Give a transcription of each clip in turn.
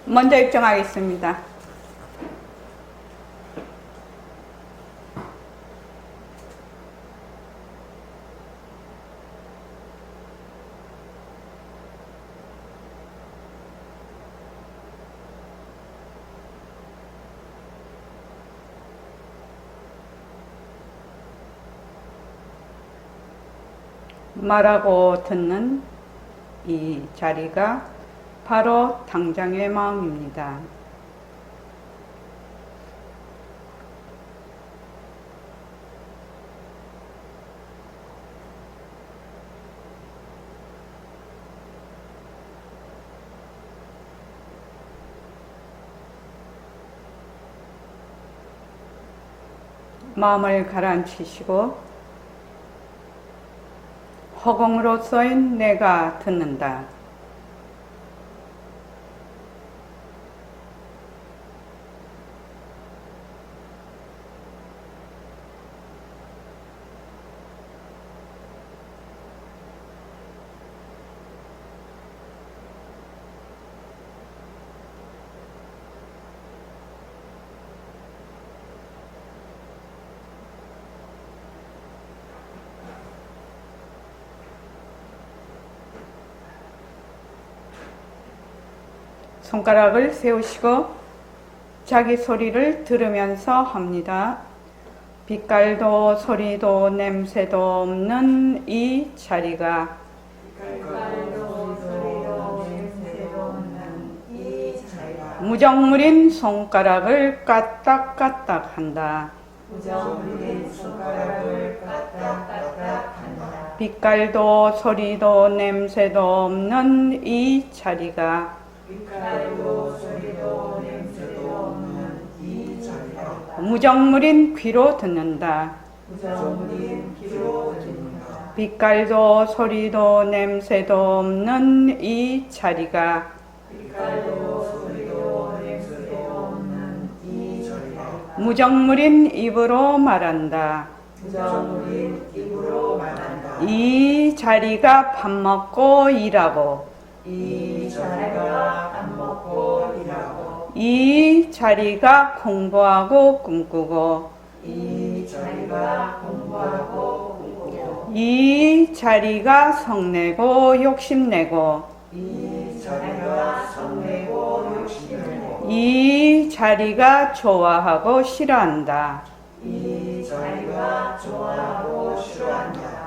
먼저 입장하겠습니다. 말하고 듣는 이 자리가 바로 당장의 마음입니다. 마음을 가라앉히시고 허공으로서의 내가 듣는다. 손가락을 세우시고 자기 소리를 들으면서 합니다. 빛깔도 소리도 냄새도 없는 이 자리가 무정물인 손가락을 까딱까딱 한다. 빛깔도 소리도 냄새도 없는 이 자리가 무정물인 귀로 듣는다. 빛깔도 소리도 냄새도 없는 이 자리가 무정물인 입으로 말한다. 이 자리가 밥 먹고 일하고 이 자리가 공부하고 꿈꾸고 이 자리가 성내고 욕심내고 이 자리가 좋아하고 싫어한다.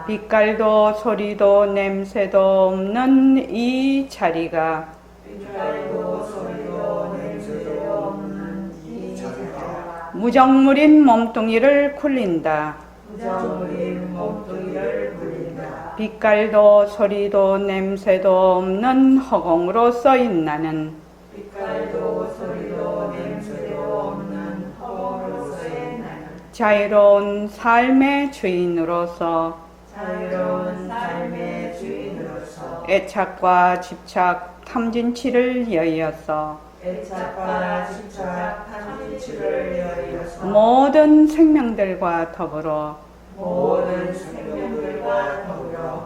빛깔도 소리도 냄새도 없는 이 자리가 무정물인 몸뚱이를 굴린다. 빛깔도 소리도 냄새도 없는 허공으로 써인 나는 자유로운 삶의 주인으로서 애착과 집착 탐진치를 여의어서 모든 생명들과 더불어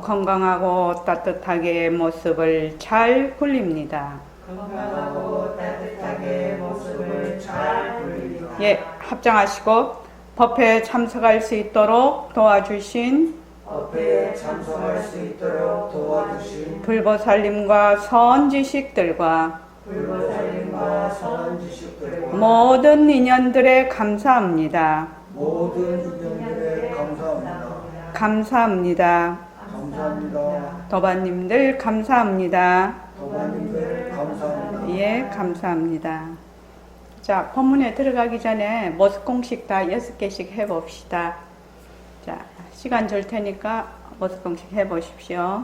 건강하고 따뜻하게 모습을 잘 굴립니다. 예, 합장하시고 법회에 참석할 수 있도록 도와주신 불보살님과 선지식들과 모든 인연들에 감사합니다. 감사합니다. 도반님들 감사합니다. 예, 감사합니다. 자, 법문에 들어가기 전에 모습 공식 다 6개씩 해봅시다. 자, 시간 줄 테니까 모습 공식 해보십시오.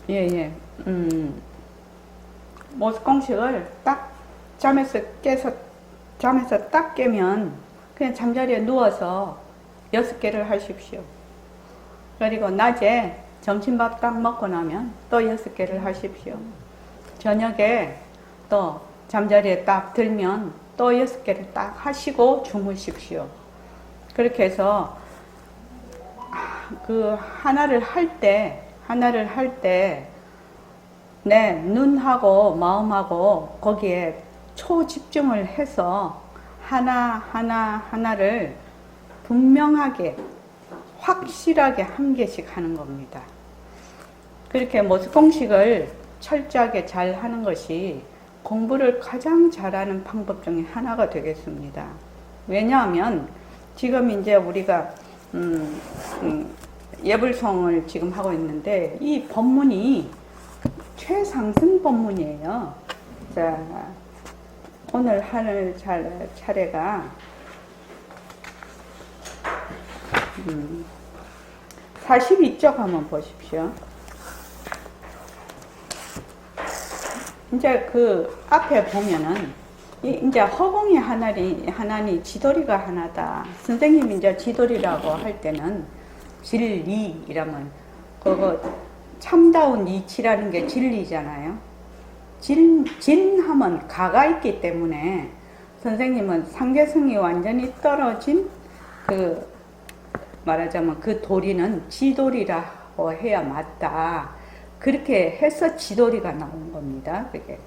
예, 예. 모습공식을 딱 잠에서 딱 깨면 그냥 잠자리에 누워서 6개를 하십시오. 그리고 낮에 점심밥 딱 먹고 나면 또 6개를 하십시오. 저녁에 또 잠자리에 딱 들면 또 6개를 딱 하시고 주무십시오. 그렇게 해서 그 하나를 할 때 내 눈하고 마음하고 거기에 초집중을 해서 하나를 분명하게 확실하게 한 개씩 하는 겁니다. 그렇게 모습공식을 철저하게 잘 하는 것이 공부를 가장 잘하는 방법 중에 하나가 되겠습니다. 왜냐하면 지금 이제 우리가 예불송을 지금 하고 있는데 이 법문이 최상승 법문이에요. 자, 오늘 할 차례가 42쪽 한번 보십시오. 이제 그 앞에 보면은 이제 허공이 하나니 지도리가 하나다. 선생님이 이제 지도리라고 할 때는 진리이라면 그거 참다운 이치라는 게 진리잖아요. 진하면 가가 있기 때문에 선생님은 상계성이 완전히 떨어진 그 말하자면 그 도리는 지도리라고 해야 맞다. 그렇게 해서 지도리가 나온 겁니다. 그게.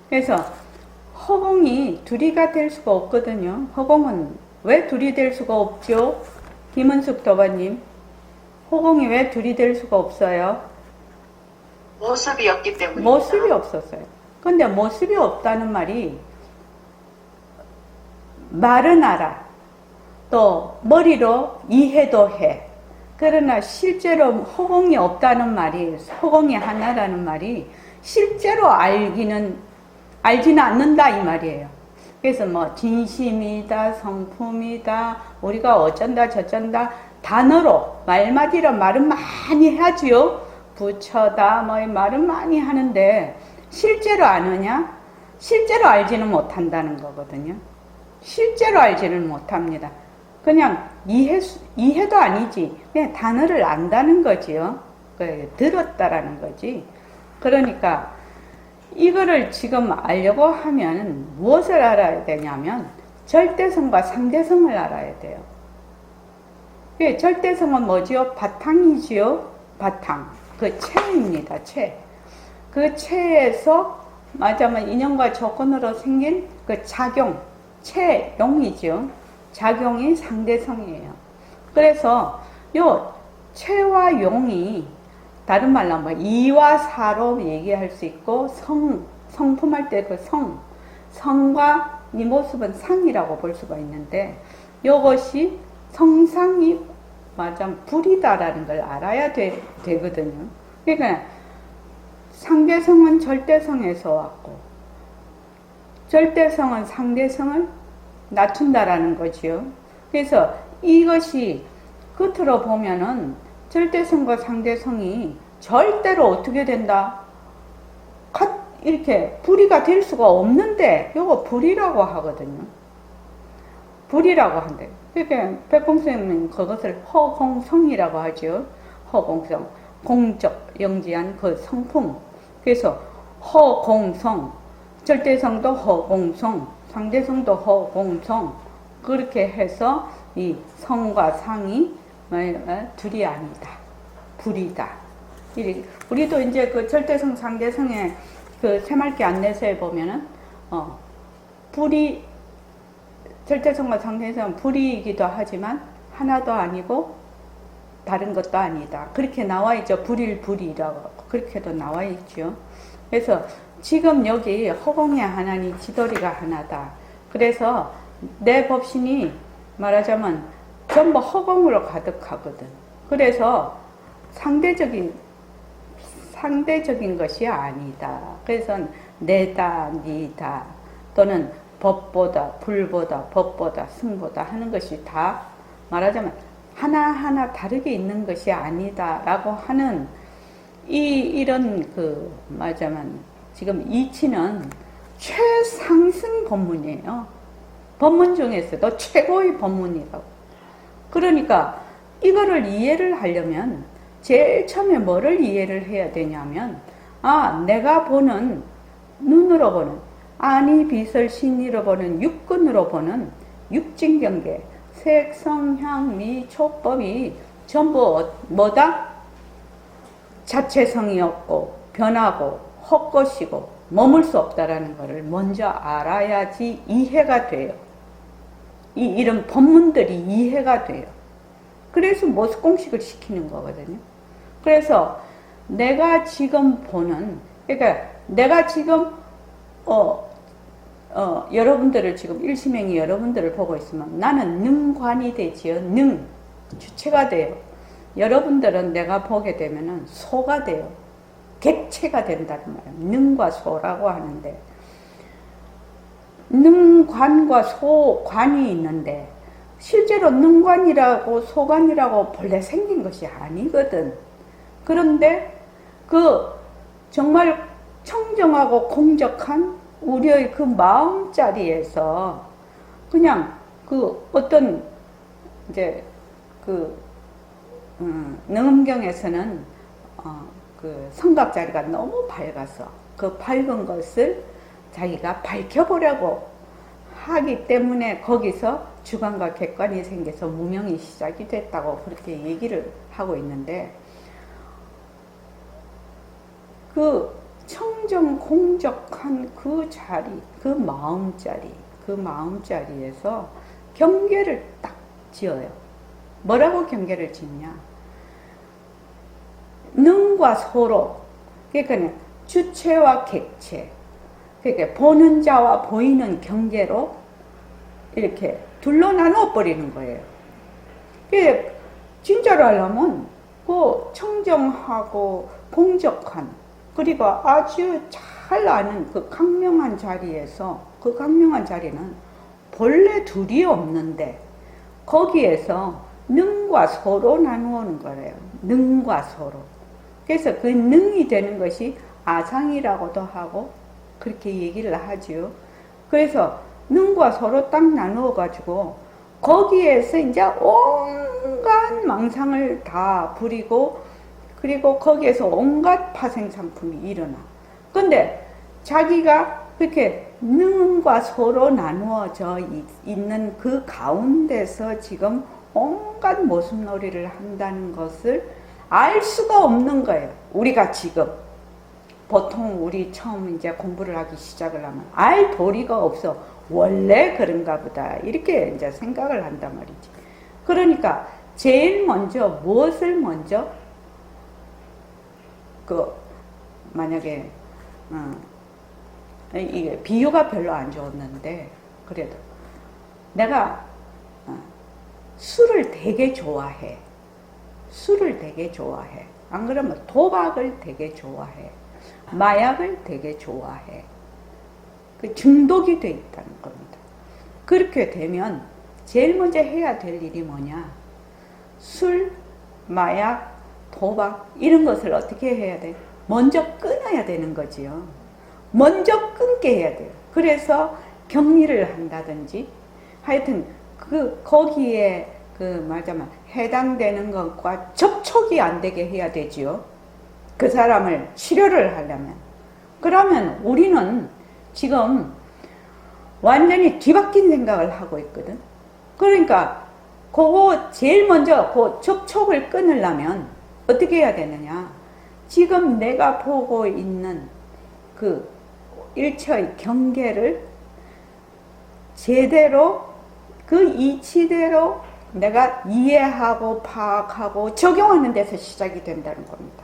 그래서 허공이 둘이가 될 수가 없거든요. 허공은 왜 둘이 될 수가 없죠? 김은숙 도반님, 허공이 왜 둘이 될 수가 없어요? 모습이 없기 때문입니다. 모습이 없었어요. 근데 모습이 없다는 말이 말은 알아. 또 머리로 이해도 해. 그러나 실제로 허공이 없다는 말이, 허공이 하나라는 말이 실제로 알지는 않는다 이 말이에요. 그래서 뭐 진심이다, 성품이다, 우리가 어쩐다 저쩐다 단어로 말마디로 말은 많이 하지요. 부처다 뭐 말은 많이 하는데 실제로 아느냐? 실제로 알지는 못한다는 거거든요. 실제로 알지는 못합니다. 그냥 이해도 아니지. 그냥 단어를 안다는 거지요. 들었다라는 거지. 그러니까 이거를 지금 알려고 하면 무엇을 알아야 되냐면 절대성과 상대성을 알아야 돼요. 절대성은 뭐지요? 바탕이지요. 바탕. 그 체입니다. 체. 그 체에서 말하자면 인연과 조건으로 생긴 그 작용, 체용이죠. 작용이 상대성이에요. 그래서 요 체와 용이 다른 말로 하면 이와 사로 얘기할 수 있고 성품할 때 그 성과 이 모습은 상이라고 볼 수가 있는데 요것이 성상이 맞아 불이다라는 걸 알아야 되거든요. 그러니까 상대성은 절대성에서 왔고 절대성은 상대성을 낮춘다라는 거지요. 그래서 이것이 겉으로 보면은 절대성과 상대성이 절대로 어떻게 된다? 이렇게 불이가 될 수가 없는데 요거 불이라고 하거든요. 불이라고 한대. 그러니까 백공스님은 그것을 허공성이라고 하죠. 허공성, 공적 영지한 그 성품. 그래서 허공성, 절대성도 허공성, 상대성도 허공성. 그렇게 해서 이 성과 상이 둘이 아니다. 불이다. 우리도 이제 그 절대성, 상대성의 그 새말기 안내서에 보면은 불이 절대성과 상대성은 불이기도 하지만 하나도 아니고 다른 것도 아니다. 그렇게 나와 있죠. 불이라고 그렇게도 나와 있죠. 그래서 지금 여기 허공이 하나니 지도리가 하나다. 그래서 내 법신이 말하자면 전부 허공으로 가득하거든. 그래서 상대적인 것이 아니다. 그래서 내다, 니다 또는 법보다, 불보다, 법보다, 승보다 하는 것이 다 말하자면 하나하나 다르게 있는 것이 아니다 라고 하는 이런 말하자면 지금 이치는 최상승 법문이에요. 법문 중에서도 최고의 법문이라고. 그러니까 이거를 이해를 하려면 제일 처음에 뭐를 이해를 해야 되냐면, 내가 보는, 눈으로 보는, 아니 빛을 신이로 보는, 육근으로 보는 육진경계, 색, 성, 향, 미, 촉법이 전부 뭐다? 자체성이 없고 변하고 헛것이고 머물 수 없다라는 것을 먼저 알아야지 이해가 돼요. 이런 법문들이 이해가 돼요. 그래서 모습공식을 시키는 거거든요. 그래서 내가 지금 보는, 그러니까 내가 지금 여러분들을 지금 일시명이 여러분들을 보고 있으면 나는 능관이 되지요. 주체가 돼요. 여러분들은 내가 보게 되면은 소가 돼요. 객체가 된다는 말이에요. 능과 소라고 하는데, 능관과 소관이 있는데 실제로 능관이라고 소관이라고 본래 생긴 것이 아니거든. 그런데 정말 청정하고 공적한 우리의 마음자리에서 그냥 어떤 이제 능엄경에서는 성각자리가 너무 밝아서 그 밝은 것을 자기가 밝혀보려고 하기 때문에 거기서 주관과 객관이 생겨서 무명이 시작이 됐다고 그렇게 얘기를 하고 있는데, 청정 공적한 그 자리, 그 마음자리에서 경계를 딱 지어요. 뭐라고 경계를 짓냐? 능과 소로, 그러니까 주체와 객체, 그러니까 보는 자와 보이는 경계로 이렇게 둘러 나눠 버리는 거예요. 진짜로 하려면 청정하고 공적한, 그리고 아주 잘 아는 강명한 자리에서, 강명한 자리는 본래 둘이 없는데 거기에서 능과 소로 나누는 거예요. 능과 소로. 그래서 그 능이 되는 것이 아상이라고도 하고 그렇게 얘기를 하죠. 그래서 능과 소로 딱 나누어 가지고 거기에서 이제 온갖 망상을 다 부리고, 그리고 거기에서 온갖 파생 상품이 일어나. 근데 자기가 그렇게 능과 소로 나누어져 있는 그 가운데서 지금 온갖 모습놀이를 한다는 것을 알 수가 없는 거예요. 우리가 지금 보통 우리 처음 이제 공부를 하기 시작을 하면 알 도리가 없어. 원래 그런가 보다. 이렇게 이제 생각을 한단 말이지. 그러니까 제일 먼저 무엇을 먼저 만약에 이게 비유가 별로 안 좋았는데 그래도 내가 술을 되게 좋아해. 술을 되게 좋아해. 안 그러면 도박을 되게 좋아해. 마약을 되게 좋아해. 중독이 돼 있다는 겁니다. 그렇게 되면 제일 먼저 해야 될 일이 뭐냐? 술, 마약, 도박 이런 것을 어떻게 해야 돼? 먼저 끊어야 되는 거지요. 먼저 끊게 해야 돼요. 그래서 격리를 한다든지 하여튼 거기에 말하자면 해당되는 것과 접촉이 안 되게 해야 되지요. 그 사람을 치료를 하려면. 그러면 우리는 지금 완전히 뒤바뀐 생각을 하고 있거든. 그러니까 그거 제일 먼저 그 접촉을 끊으려면 어떻게 해야 되느냐? 지금 내가 보고 있는 그 일체의 경계를 제대로 그 이치대로 내가 이해하고 파악하고 적용하는 데서 시작이 된다는 겁니다.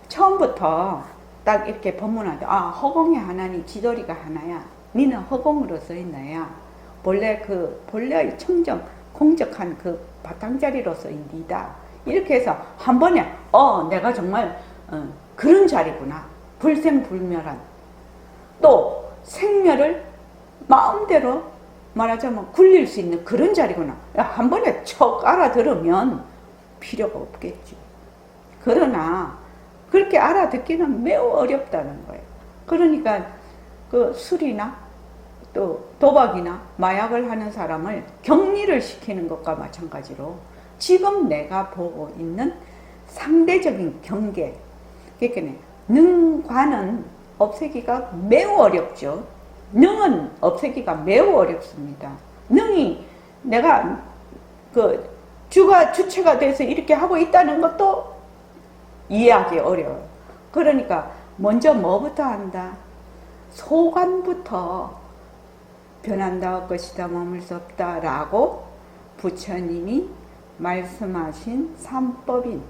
처음부터 딱 이렇게 법문한테 허공이 하나니 지도리가 하나야. 니는 허공으로 써 있나야. 본래의 청정 공적한 그 바탕자리로서의 니다. 이렇게 해서 한 번에 내가 정말 그런 자리구나. 불생불멸한 또 생멸을 마음대로 말하자면 굴릴 수 있는 그런 자리구나. 한 번에 척 알아들으면 필요가 없겠지. 그러나 그렇게 알아듣기는 매우 어렵다는 거예요. 그러니까 그 술이나 또 도박이나 마약을 하는 사람을 격리를 시키는 것과 마찬가지로 지금 내가 보고 있는 상대적인 경계, 그러니까 능과는 없애기가 매우 어렵죠. 능은 없애기가 매우 어렵습니다. 능이 내가 그 주체가 돼서 이렇게 하고 있다는 것도 이해하기 어려워요. 그러니까 먼저 뭐부터 한다? 소관부터 변한다 할 것이다 머물 수 없다 라고 부처님이 말씀하신 삼법인,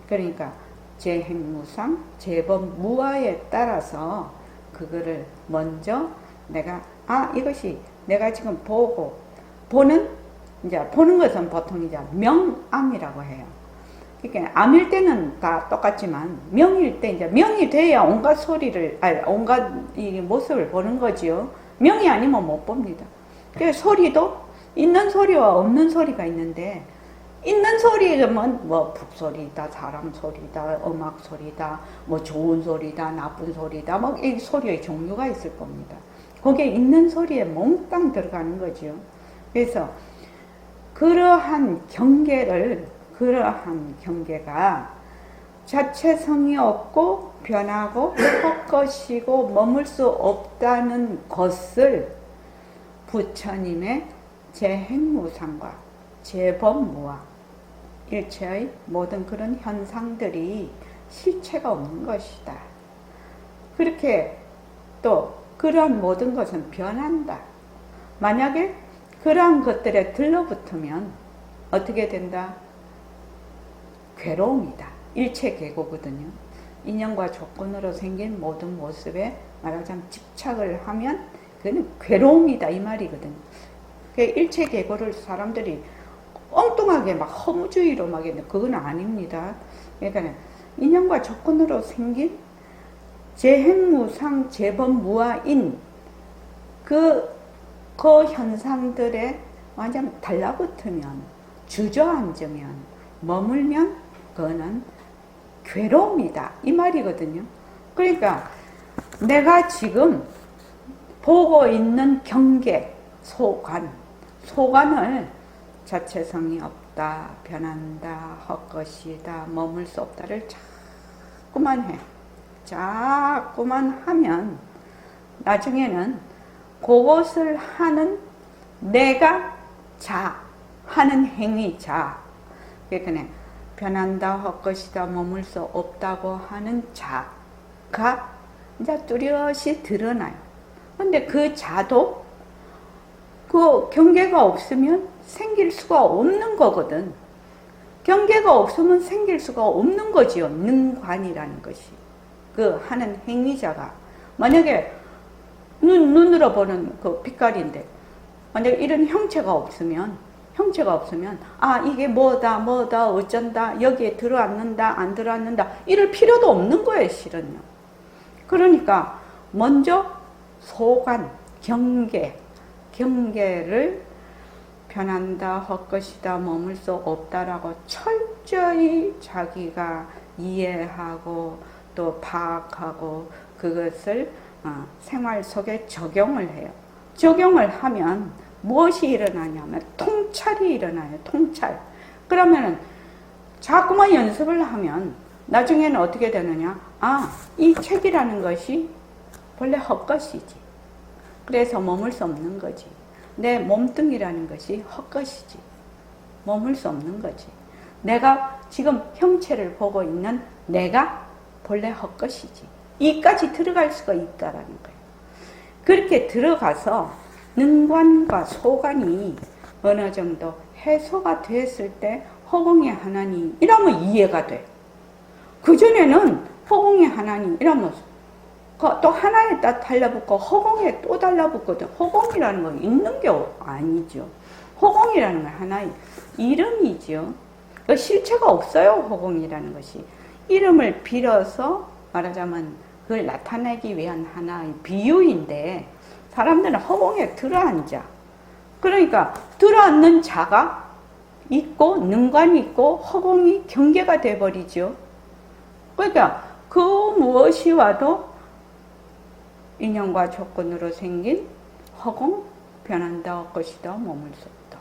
그러니까 재행무상 재범무아에 따라서 그거를 먼저 내가 이것이 내가 지금 보는 것은 보통 이제 명암이라고 해요. 그러니까 암일 때는 다 똑같지만 명일 때 이제 명이 돼야 온갖 온갖 이 모습을 보는 거지요. 명이 아니면 못 봅니다. 그래서 소리도 있는 소리와 없는 소리가 있는데, 있는 소리면 뭐 북소리다, 사람 소리다, 음악 소리다, 뭐 좋은 소리다, 나쁜 소리다, 뭐 이 소리의 종류가 있을 겁니다. 거기에 있는 소리에 몽땅 들어가는 거죠. 그래서 그러한 경계가 자체성이 없고 변하고 헛것이고 머물 수 없다는 것을 부처님의 재행무상과 재범무아, 일체의 모든 그런 현상들이 실체가 없는 것이다. 그렇게 또 그러한 모든 것은 변한다. 만약에 그러한 것들에 들러붙으면 어떻게 된다? 괴로움이다. 일체계고거든요. 인연과 조건으로 생긴 모든 모습에 말하자면 집착을 하면 그거는 괴로움이다 이 말이거든요. 일체계고를 사람들이 엉뚱하게 막 허무주의로 막 했는데 그건 아닙니다. 그러니까 인연과 조건으로 생긴 재행무상 재범무아인 그 현상들에 완전 달라붙으면, 주저앉으면, 머물면 그거는 괴로움이다 이 말이거든요. 그러니까 내가 지금 보고 있는 경계, 소관을 자체성이 없다, 변한다, 헛것이다, 머물 수 없다를 자꾸만 해. 자꾸만 하면 나중에는 그것을 하는 내가 하는 행위 그러니까 변한다, 헛것이다, 머물 수 없다고 하는 자가 이제 뚜렷이 드러나요. 근데 그 자도 그 경계가 없으면 생길 수가 없는 거거든. 경계가 없으면 생길 수가 없는 거지요. 능관이라는 것이. 그 하는 행위자가. 만약에 눈으로 보는 그 빛깔인데, 만약에 이런 형체가 없으면, 이게 뭐다, 어쩐다, 여기에 들어앉는다, 안 들어앉는다, 이럴 필요도 없는 거예요, 실은요. 그러니까, 먼저 소관, 경계를 변한다, 헛것이다, 머물 수 없다라고 철저히 자기가 이해하고 또 파악하고 그것을 생활 속에 적용을 해요. 적용을 하면 무엇이 일어나냐면 통찰이 일어나요. 통찰. 그러면은 자꾸만 연습을 하면 나중에는 어떻게 되느냐? 이 책이라는 것이 본래 헛것이지. 그래서 머물 수 없는 거지. 내 몸뚱이라는 것이 헛것이지. 머물 수 없는 거지. 내가 지금 형체를 보고 있는 내가 본래 헛것이지. 이까지 들어갈 수가 있다라는 거예요. 그렇게 들어가서 능관과 소관이 어느 정도 해소가 됐을 때 허공의 하나님 이러면 이해가 돼. 그전에는 허공의 하나님 이러면 또 하나에 딱 달라붙고 허공에 또 달라붙거든. 허공이라는 건 있는 게 아니죠. 허공이라는 건 하나의 이름이죠. 실체가 없어요. 허공이라는 것이. 이름을 빌어서 말하자면 그걸 나타내기 위한 하나의 비유인데 사람들은 허공에 들어앉아. 그러니까 들어앉는 자가 있고 능관이 있고 허공이 경계가 돼버리죠. 그러니까 그 무엇이 와도 인연과 조건으로 생긴 허공 변한다 것이다 머물 수 없다.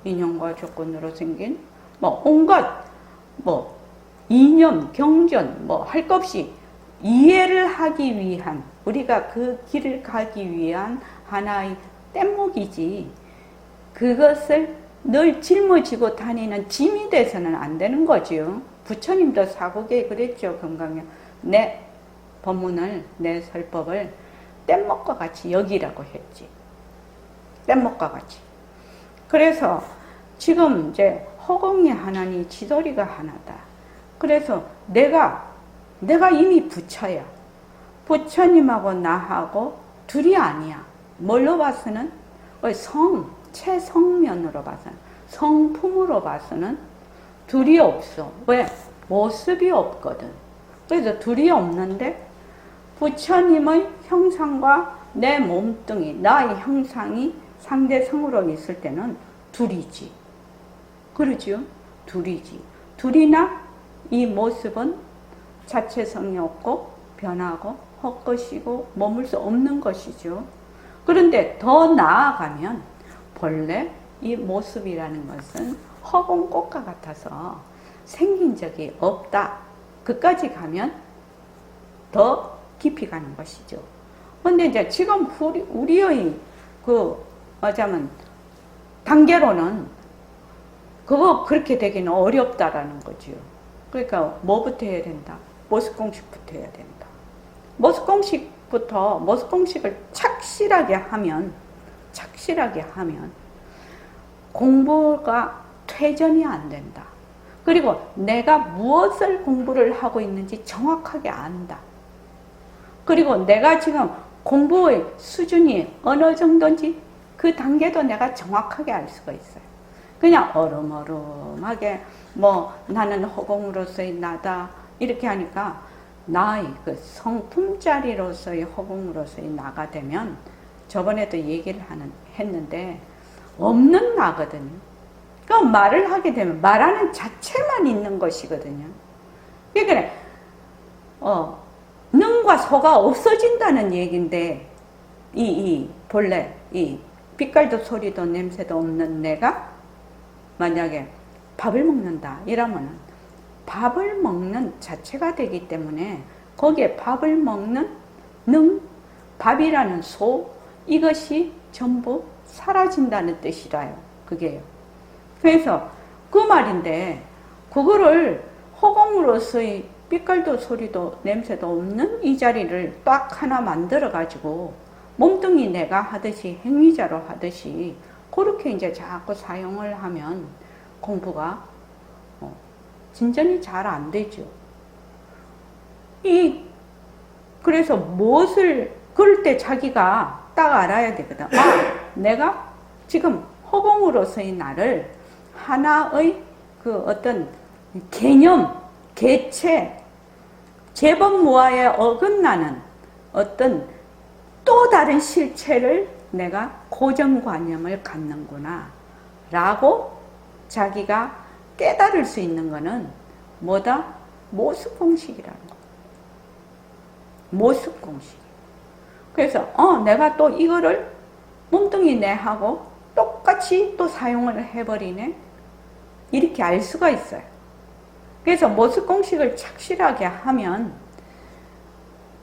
인연과 조건으로 생긴 뭐 온갖 뭐 이념 경전 뭐 할 것 없이 이해를 하기 위한 우리가 그 길을 가기 위한 하나의 뗏목이지 그것을 늘 짊어지고 다니는 짐이 돼서는 안 되는 거죠. 부처님도 사국에 그랬죠. 건강에 내 법문을 내 설법을 뗏목과 같이 여기라고 했지. 뗏목과 같이. 그래서 지금 이제 허공이 하나니 지도리가 하나다. 그래서 내가 이미 부처야. 부처님하고 나하고 둘이 아니야. 뭘로 봐서는 최성면으로 봐서는 성품으로 봐서는 둘이 없어. 왜? 모습이 없거든. 그래서 둘이 없는데 부처님의 형상과 내 몸뚱이, 나의 형상이 상대성으로 있을 때는 둘이지. 그러죠? 둘이지. 둘이나 이 모습은 자체성이 없고 변하고 헛것이고 머물 수 없는 것이죠. 그런데 더 나아가면 본래 이 모습이라는 것은 허공꽃과 같아서 생긴 적이 없다. 그까지 가면 더 깊이 가는 것이죠. 근데 이제 지금 우리의 말하자면 단계로는 그거 그렇게 되기는 어렵다라는 거죠. 그러니까 뭐부터 해야 된다? 모습공식부터 해야 된다. 모습공식을 착실하게 하면 공부가 퇴전이 안 된다. 그리고 내가 무엇을 공부를 하고 있는지 정확하게 안다. 그리고 내가 지금 공부의 수준이 어느 정도인지 그 단계도 내가 정확하게 알 수가 있어요. 그냥 어름어름하게 나는 허공으로서의 나다 이렇게 하니까 나의 그 성품자리로서의 허공으로서의 나가 되면 저번에도 얘기를 했는데 없는 나거든요. 그러니까 말을 하게 되면 말하는 자체만 있는 것이거든요. 그러니까 능과 소가 없어진다는 얘기인데 본래 이 빛깔도 소리도 냄새도 없는 내가 만약에 밥을 먹는다 이러면은 밥을 먹는 자체가 되기 때문에 거기에 밥을 먹는 능, 밥이라는 소 이것이 전부 사라진다는 뜻이라요. 그게요. 그래서 그 말인데 그거를 허공으로서의 빛깔도 소리도 냄새도 없는 이 자리를 딱 하나 만들어 가지고 몸뚱이 내가 하듯이 행위자로 하듯이 그렇게 이제 자꾸 사용을 하면 공부가 진전이 잘 안 되죠. 그래서 무엇을 그럴 때 자기가 딱 알아야 되거든. 내가 지금 허공으로서의 나를 하나의 그 어떤 개념, 개체, 제법무화에 어긋나는 어떤 또 다른 실체를 내가 고정관념을 갖는구나 라고 자기가 깨달을 수 있는 것은 뭐다? 모습공식이라는 거. 모습공식. 그래서 내가 또 이거를 몸뚱이 내하고 똑같이 또 사용을 해버리네. 이렇게 알 수가 있어요. 그래서 모습공식을 착실하게 하면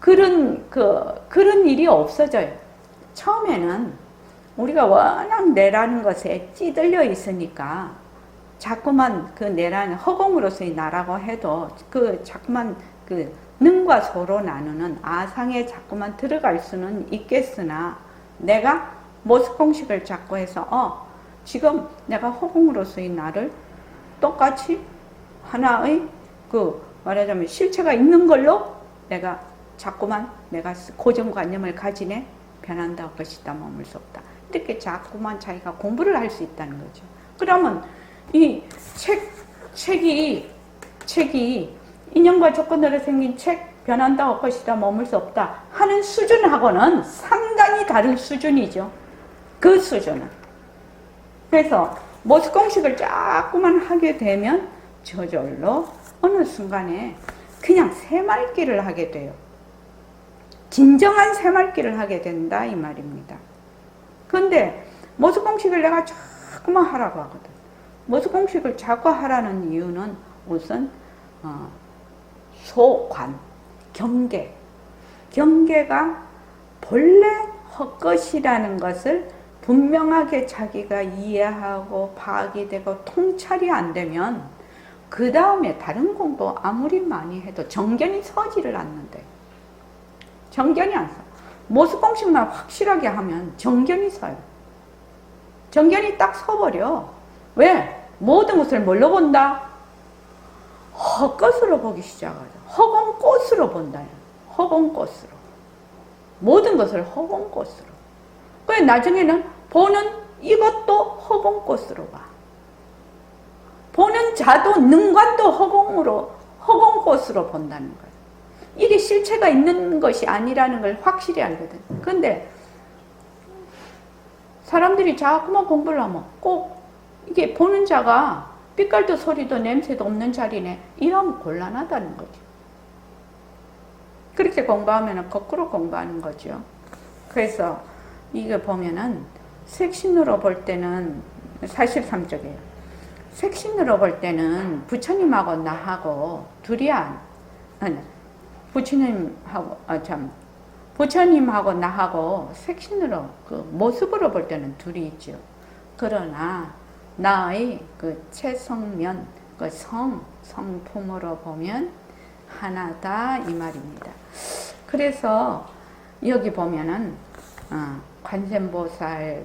그런 일이 없어져요. 처음에는 우리가 워낙 내라는 것에 찌들려 있으니까 자꾸만 그 내라는 허공으로서의 나라고 해도 자꾸만 능과 소로 나누는 아상에 자꾸만 들어갈 수는 있겠으나 내가 모습공식을 자꾸 해서 지금 내가 허공으로서의 나를 똑같이 하나의 말하자면 실체가 있는 걸로 내가 자꾸만 내가 고정관념을 가지네. 변한다 것이다 머물 수 없다. 이렇게 자꾸만 자기가 공부를 할 수 있다는 거죠. 그러면 이 책이 인연과 조건으로 생긴 책 변한다 것이다 머물 수 없다 하는 수준하고는 상당히 다른 수준이죠. 그 수준은. 그래서 모습공식을 자꾸만 하게 되면 저절로 어느 순간에 그냥 새말기를 하게 돼요. 진정한 새말기를 하게 된다 이 말입니다. 그런데 모습공식을 내가 자꾸만 하라고 하거든. 모습공식을 자꾸 하라는 이유는 우선 소관, 경계가 본래 헛것이라는 것을 분명하게 자기가 이해하고 파악이 되고 통찰이 안 되면 그 다음에 다른 공부 아무리 많이 해도 정견이 서지를 않는데, 정견이 안 서. 모습공식만 확실하게 하면 정견이 서요. 정견이 딱 서버려. 왜? 모든 것을 뭘로 본다? 헛것으로 보기 시작하죠. 허공꽃으로 본다. 허공꽃으로. 모든 것을 허공꽃으로. 그래 나중에는 보는 이것도 허공꽃으로 봐. 보는 자도 능관도 허공꽃으로 본다는 거예요. 이게 실체가 있는 것이 아니라는 걸 확실히 알거든. 그런데 사람들이 자꾸만 공부를 하면 꼭 이게 보는 자가 빛깔도 소리도 냄새도 없는 자리네. 이러면 곤란하다는 거죠. 그렇게 공부하면 거꾸로 공부하는 거죠. 그래서 이거 보면은 색신으로 볼 때는 사실삼적이에요. 색신으로 볼 때는 부처님하고 나하고 둘이 부처님하고 나하고 색신으로 그 모습으로 볼 때는 둘이 있죠. 그러나 나의 그 체성면, 그 성품으로 보면 하나다 이 말입니다. 그래서 여기 보면은 관세음보살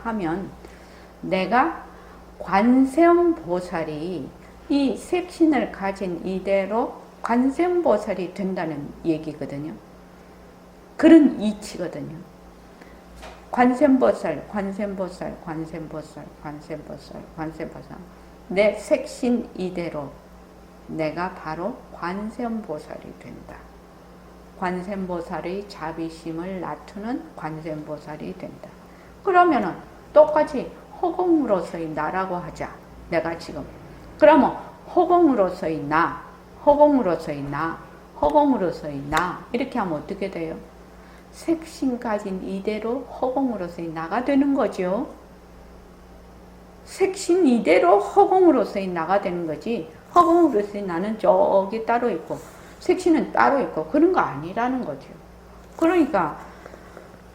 하면 내가 관세음보살이 이 색신을 가진 이대로 관세음보살이 된다는 얘기거든요. 그런 이치거든요. 관세음보살 내 색신 이대로 내가 바로 관세음보살이 된다. 관세음보살의 자비심을 낮추는 관세음보살이 된다. 그러면은 똑같이 허공으로서의 나라고 하자. 내가 지금 그러면 허공으로서의 나 이렇게 하면 어떻게 돼요? 색신 가진 이대로 허공으로서의 나가 되는 거죠. 색신 이대로 허공으로서의 나가 되는 거지, 허공으로서의 나는 저기 따로 있고 색신은 따로 있고 그런 거 아니라는 거죠. 그러니까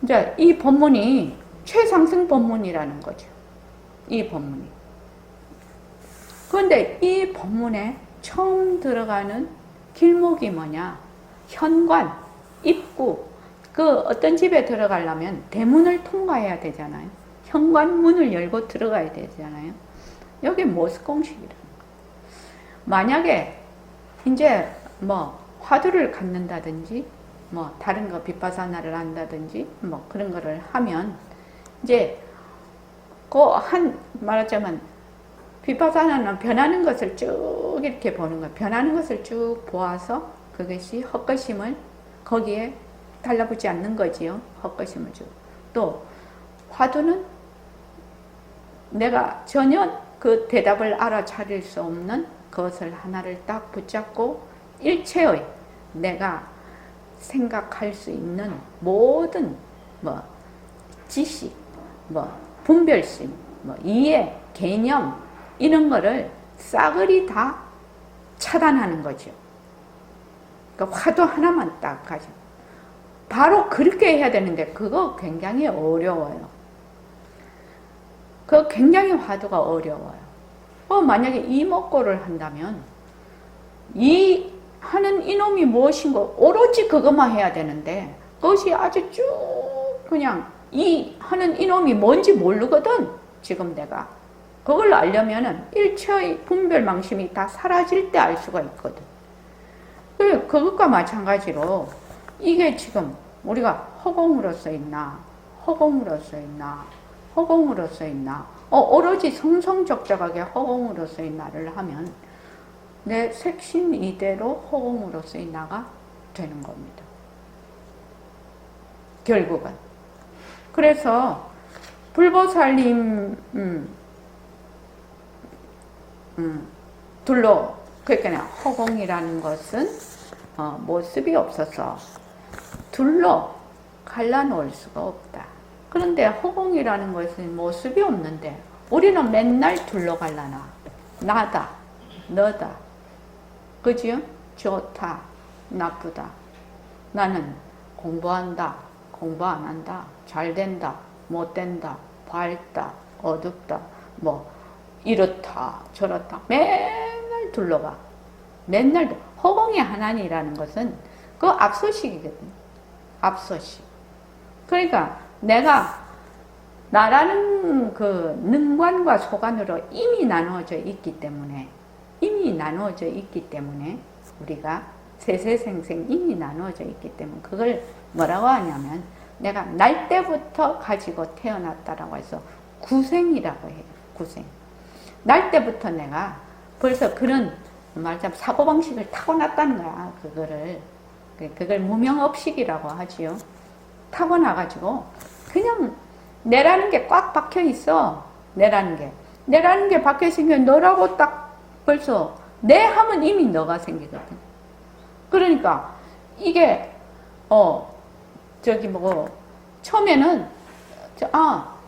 이제 이 법문이 최상승 법문이라는 거죠. 이 법문이. 그런데 이 법문에 처음 들어가는 길목이 뭐냐? 현관, 입구. 그 어떤 집에 들어가려면 대문을 통과해야 되잖아요. 현관문을 열고 들어가야 되잖아요. 여기 모습공식이라는 거예요. 만약에 이제 뭐 화두를 갖는다든지 뭐 다른 거 빗바사나를 한다든지 뭐 그런 거를 하면 이제 말하자면 빗바사나는 변하는 것을 쭉 이렇게 보는 거예요. 변하는 것을 쭉 보아서 그것이 헛것임을 거기에 달라붙지 않는 거지요. 헛것임을 쭉. 또 화두는 내가 전혀 그 대답을 알아차릴 수 없는 그것을 하나를 딱 붙잡고 일체의 내가 생각할 수 있는 모든 뭐 지식, 뭐 분별심, 뭐 이해, 개념 이런 거를 싸그리 다 차단하는 거죠. 그러니까 화두 하나만 딱 가지고 바로 그렇게 해야 되는데 그거 굉장히 어려워요. 그거 굉장히 화두가 어려워요. 만약에 이목고를 한다면 이 하는 이놈이 무엇인고 오로지 그것만 해야 되는데 그것이 아주 쭉 그냥 이 하는 이놈이 뭔지 모르거든. 지금 내가 그걸 알려면은 일체의 분별망심이 다 사라질 때 알 수가 있거든. 그것과 마찬가지로 이게 지금 우리가 허공으로서 있나 오로지 성성적적하게 허공으로서의 나를 하면 내 색신 이대로 허공으로서의 나가 되는 겁니다. 결국은. 그래서 불보살님 둘러, 그러니까 허공이라는 것은 모습이 없어서 둘러 갈라놓을 수가 없다. 그런데 허공이라는 것은 모습이 없는데 우리는 맨날 둘러 갈라놔. 나다, 너다, 그지요? 좋다, 나쁘다. 나는 공부한다, 공부 안 한다, 잘 된다, 못 된다, 밝다, 어둡다, 뭐 이렇다, 저렇다. 맨날 둘러가. 맨날 허공의 하나님이라는 것은 그 압소식이거든. 압소식. 그러니까 내가 나라는 그 능관과 소관으로 이미 나누어져 있기 때문에 우리가 세세생생 이미 나누어져 있기 때문에 그걸 뭐라고 하냐면 내가 날 때부터 가지고 태어났다라고 해서 구생이라고 해요. 구생. 날 때부터 내가 벌써 그런 말하자면 사고방식을 타고났다는 거야. 그걸 무명업식이라고 하지요. 타고나가지고 그냥 내라는 게 꽉 박혀 있어. 내라는 게 박혀 있으면 너라고 딱 벌써 내 하면 이미 너가 생기거든. 그러니까 이게 처음에는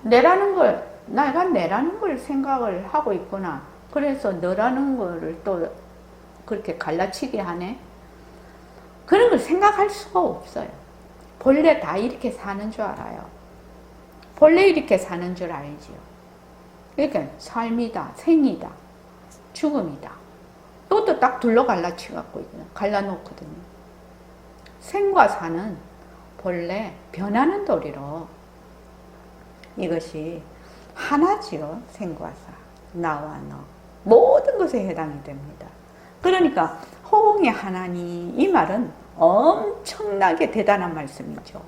내가 내라는 걸 생각을 하고 있구나. 그래서 너라는 거를 또 그렇게 갈라치게 하네. 그런 걸 생각할 수가 없어요. 본래 다 이렇게 사는 줄 알아요. 본래 이렇게 사는 줄 알지요. 그러니까 삶이다, 생이다, 죽음이다. 또 딱 둘러 갈라치갖고 갈라놓거든요. 생과 사는 본래 변하는 도리로 이것이 하나지요. 생과 사, 나와 너 모든 것에 해당이 됩니다. 그러니까 허공의 하나니 이 말은 엄청나게 대단한 말씀이죠.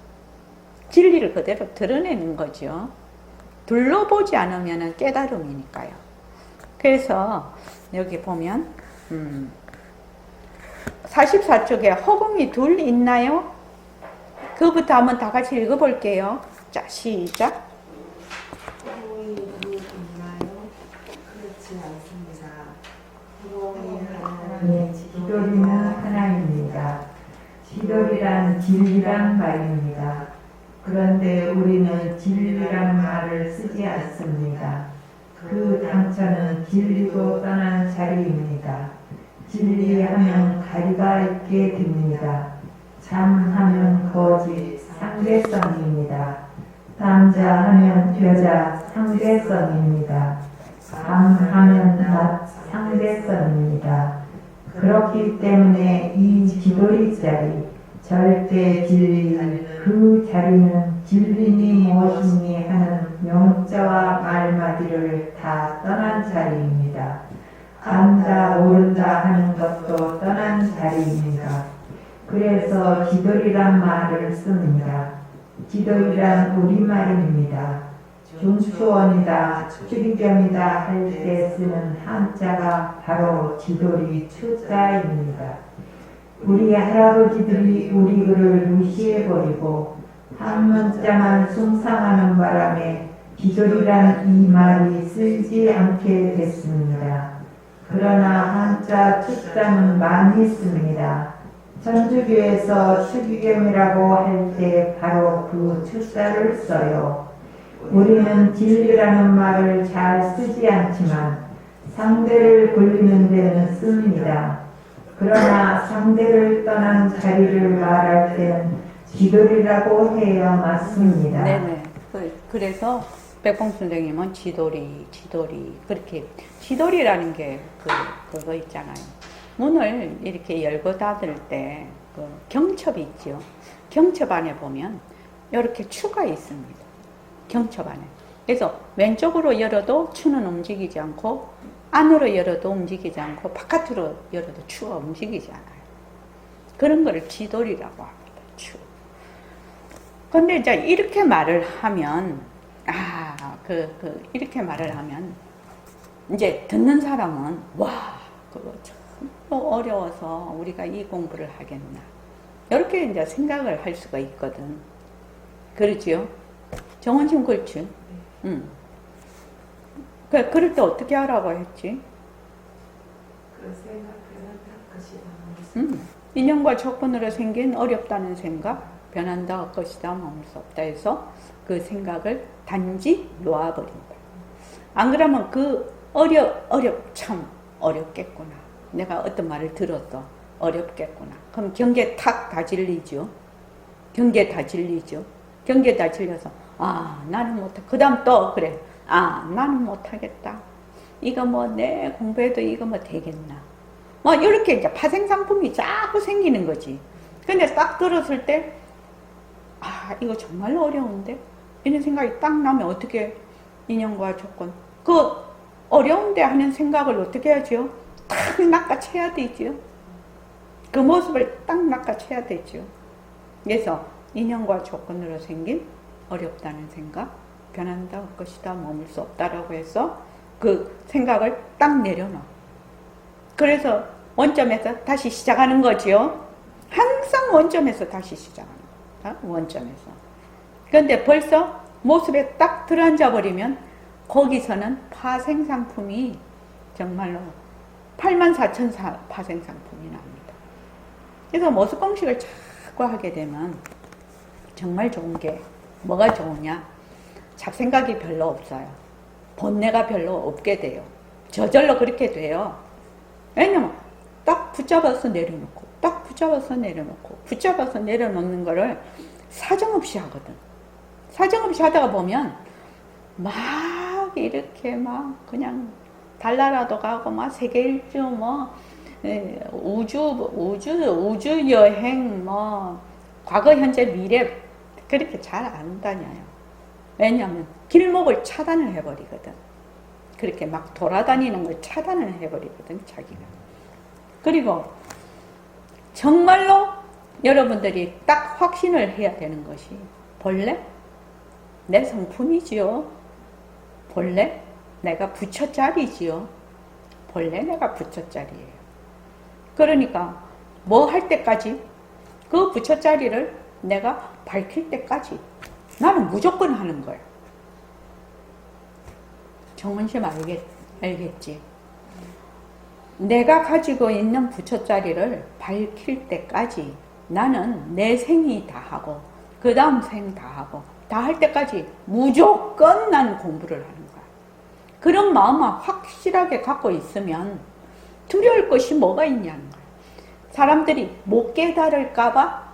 진리를 그대로 드러내는 거죠. 둘러보지 않으면 깨달음이니까요. 그래서 여기 보면 44쪽에 허공이 둘 있나요? 그부터 한번 다 같이 읽어볼게요. 자, 시작. 허공이 둘 있나요? 그렇지 않습니다. 허공이 하나님, 지돌이는 하나입니다. 지돌이란 진리란 말입니다. 그런데 우리는 진리란 말을 쓰지 않습니다. 그 당처는 진리로 떠난 자리입니다. 진리하면 가리가 있게 됩니다. 잠하면 거짓, 상대성입니다. 남자하면 여자, 상대성입니다. 밤하면 낮, 상대성입니다. 그렇기 때문에 이 지도리 자리, 절대 진리, 그 자리는 진리니 무엇이니 하는 명자와 말마디를 다 떠난 자리입니다. 안다, 모른다 하는 것도 떠난 자리입니다. 그래서 지도리란 말을 씁니다. 지도리란 우리말입니다. 중추원이다, 추리겸이다 할 때 쓰는 한자가 바로 지도리 추자입니다. 우리 할아버지들이 우리 글을 무시해버리고 한 문자만 숭상하는 바람에 지도리란 이 말이 쓰이지 않게 됐습니다. 그러나 한자 추자는 많이 씁니다. 천주교에서 추기겸이라고 할 때 바로 그 추자를 써요. 우리는 진리라는 말을 잘 쓰지 않지만 상대를 굴리는 데는 씁니다. 그러나 상대를 떠난 자리를 말할 때는 지돌이라고 해야 맞습니다. 네네. 그래서 백봉 선생님은 지돌이 그렇게 지돌이라는 게 그거 있잖아요. 문을 이렇게 열고 닫을 때 그 경첩이 있죠. 경첩 안에 보면 이렇게 추가 있습니다. 경첩 안에. 그래서 왼쪽으로 열어도 추는 움직이지 않고 안으로 열어도 움직이지 않고 바깥으로 열어도 추가 움직이지 않아요. 그런 거를 지돌이라고 합니다. 추. 근데 이제 이렇게 말을 하면 이렇게 말을 하면 이제 듣는 사람은 와 그거 참 어려워서 우리가 이 공부를 하겠나 이렇게 이제 생각을 할 수가 있거든. 그렇지요? 정원심 그렇지? 그럴 때 어떻게 하라고 했지? 그 생각에는 다 것이다. 인연과 조건으로 생긴 어렵다는 생각, 변한다 할 것이다, 머물 수 없다 해서 그 생각을 단지 놓아버린다. 안 그러면 그 참 어렵겠구나. 내가 어떤 말을 들었어. 어렵겠구나. 그럼 경계 탁 다 질리죠. 경계 다 질리죠. 경계 다 질려서 나는 못하. 그 다음 또 그래. 나는 못하겠다. 이거 뭐 내 공부해도 이거 뭐 되겠나. 뭐 이렇게 이제 파생상품이 자꾸 생기는 거지. 근데 딱 들었을 때 이거 정말로 어려운데? 이런 생각이 딱 나면 어떻게 인연과 조건 그 어려운데 하는 생각을 어떻게 하죠? 딱 낚아채야 되죠. 그 모습을 딱 낚아채야 되죠. 그래서 인연과 조건으로 생긴 어렵다는 생각, 변한다 할 것이다, 머물 수 없다라고 해서 그 생각을 딱 내려놔. 그래서 원점에서 다시 시작하는 거지요. 항상 원점에서 다시 시작하는 거야. 원점에서. 그런데 벌써 모습에 딱 들어앉아 버리면 거기서는 파생상품이 정말로 84,000 파생상품이 납니다. 그래서 모습 공식을 자꾸 하게 되면 정말 좋은 게 뭐가 좋으냐? 잡생각이 별로 없어요. 번뇌가 별로 없게 돼요. 저절로 그렇게 돼요. 왜냐면 딱 붙잡아서 내려놓고 딱 붙잡아서 내려놓고 붙잡아서 내려놓는 거를 사정없이 하거든. 사정없이 하다가 보면 막 이렇게 막 그냥 달나라도 가고 막 세계 일주 뭐 우주 여행 뭐 과거 현재 미래 그렇게 잘 안 다녀요. 왜냐하면 길목을 차단을 해버리거든. 그렇게 막 돌아다니는 걸 차단을 해버리거든, 자기가. 그리고 정말로 여러분들이 딱 확신을 해야 되는 것이 본래 내 성품이지요. 본래 내가 부처짜리지요. 본래 내가 부처짜리예요. 그러니까 뭐 할 때까지 그 부처짜리를 내가 밝힐 때까지 나는 무조건 하는 거야. 정은심 알겠지? 내가 가지고 있는 부처짜리를 밝힐 때까지 나는 내 생이 다 하고 그 다음 생 다 하고 다 할 때까지 무조건 난 공부를 하는 거야. 그런 마음을 확실하게 갖고 있으면 두려울 것이 뭐가 있냐는 거야. 사람들이 못 깨달을까봐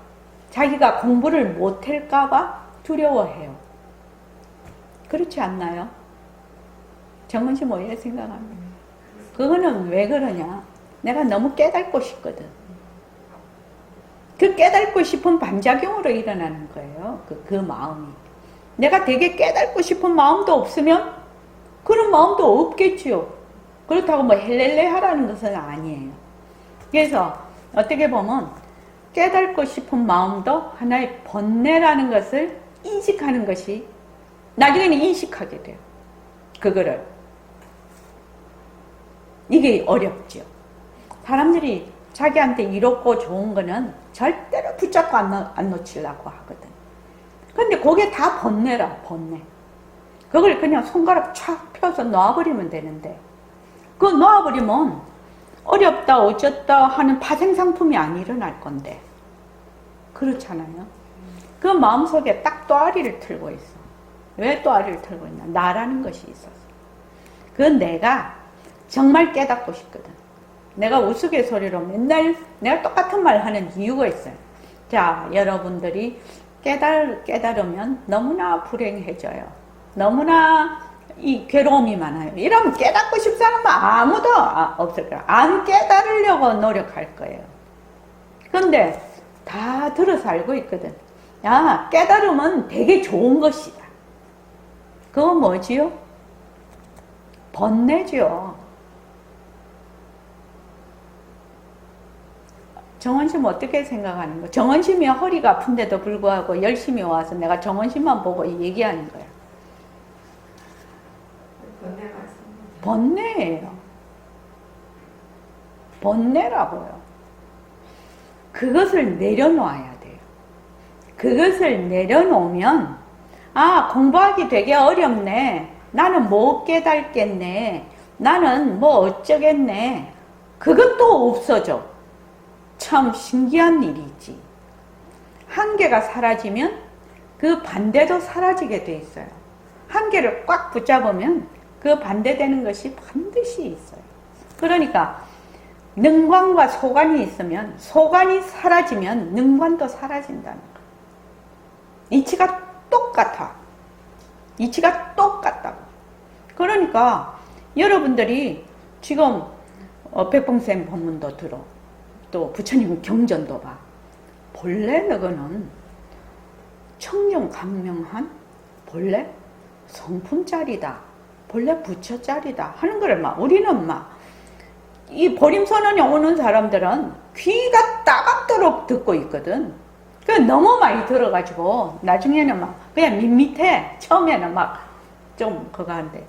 자기가 공부를 못할까봐 두려워해요. 그렇지 않나요? 정은씨 뭐예요? 생각합니다. 그거는 왜 그러냐? 내가 너무 깨닫고 싶거든. 그 깨닫고 싶은 반작용으로 일어나는 거예요. 그 마음이. 내가 되게 깨닫고 싶은 마음도 없으면 그런 마음도 없겠지요. 그렇다고 뭐 헬렐레 하라는 것은 아니에요. 그래서 어떻게 보면 깨닫고 싶은 마음도 하나의 번뇌라는 것을 인식하는 것이 나중에는 인식하게 돼요. 그거를. 이게 어렵죠. 사람들이 자기한테 이롭고 좋은 거는 절대로 붙잡고 안 놓치려고 하거든. 근데 그게 다 번뇌라, 번뇌. 그걸 그냥 손가락 촥 펴서 놔버리면 되는데, 그거 놔버리면 어렵다, 어쩌다 하는 파생상품이 안 일어날 건데. 그렇잖아요. 그 마음속에 딱 또아리를 틀고 있어. 왜 또아리를 틀고 있나? 나라는 것이 있어서. 그 내가 정말 깨닫고 싶거든. 내가 우스갯소리로 맨날 내가 똑같은 말 하는 이유가 있어요. 자, 여러분들이 깨달으면 너무나 불행해져요. 너무나 이 괴로움이 많아요. 이러면 깨닫고 싶은 사람은 아무도 없을 거야. 안 깨달으려고 노력할 거예요. 근데 다 들어서 알고 있거든. 야, 깨달으면 되게 좋은 것이다. 그거 뭐지요? 번뇌죠. 정원심 어떻게 생각하는 거야? 정원심이 허리가 아픈데도 불구하고 열심히 와서 내가 정원심만 보고 얘기하는 거야. 번뇌예요. 번뇌라고요. 그것을 내려놓아야 돼요. 그것을 내려놓으면 공부하기 되게 어렵네. 나는 못 깨닫겠네. 나는 뭐 어쩌겠네. 그것도 없어져. 참 신기한 일이지. 한계가 사라지면 그 반대도 사라지게 돼 있어요. 한계를 꽉 붙잡으면 그 반대되는 것이 반드시 있어요. 그러니까 능관과 소관이 있으면 소관이 사라지면 능관도 사라진다는 거예요. 이치가 똑같아. 이치가 똑같다고. 그러니까 여러분들이 지금 백봉쌤 법문도 들어. 또 부처님 경전도 봐. 본래 너거는 청렴강명한 본래 성품짜리다. 본래 부처짜리다 하는 거를 막 우리는 막 이 보림선언에 오는 사람들은 귀가 따갑도록 듣고 있거든. 그 너무 많이 들어가지고 나중에는 막 그냥 밋밋해. 처음에는 막 좀 그거 한데.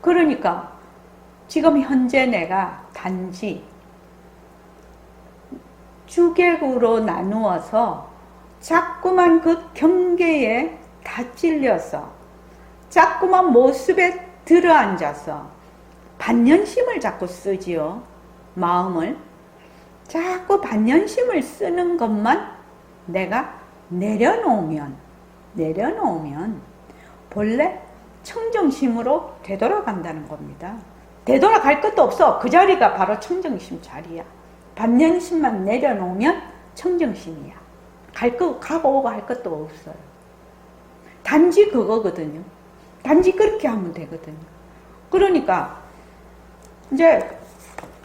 그러니까 지금 현재 내가 단지 주객으로 나누어서 자꾸만 그 경계에 다 찔려서 자꾸만 모습에 들어앉아서 반연심을 자꾸 쓰지요. 마음을 자꾸 반연심을 쓰는 것만 내가 내려놓으면 본래 청정심으로 되돌아간다는 겁니다. 되돌아갈 것도 없어. 그 자리가 바로 청정심 자리야. 반연심만 내려놓으면 청정심이야. 가고 오고 할 것도 없어요. 단지 그거거든요. 단지 그렇게 하면 되거든요. 그러니까 이제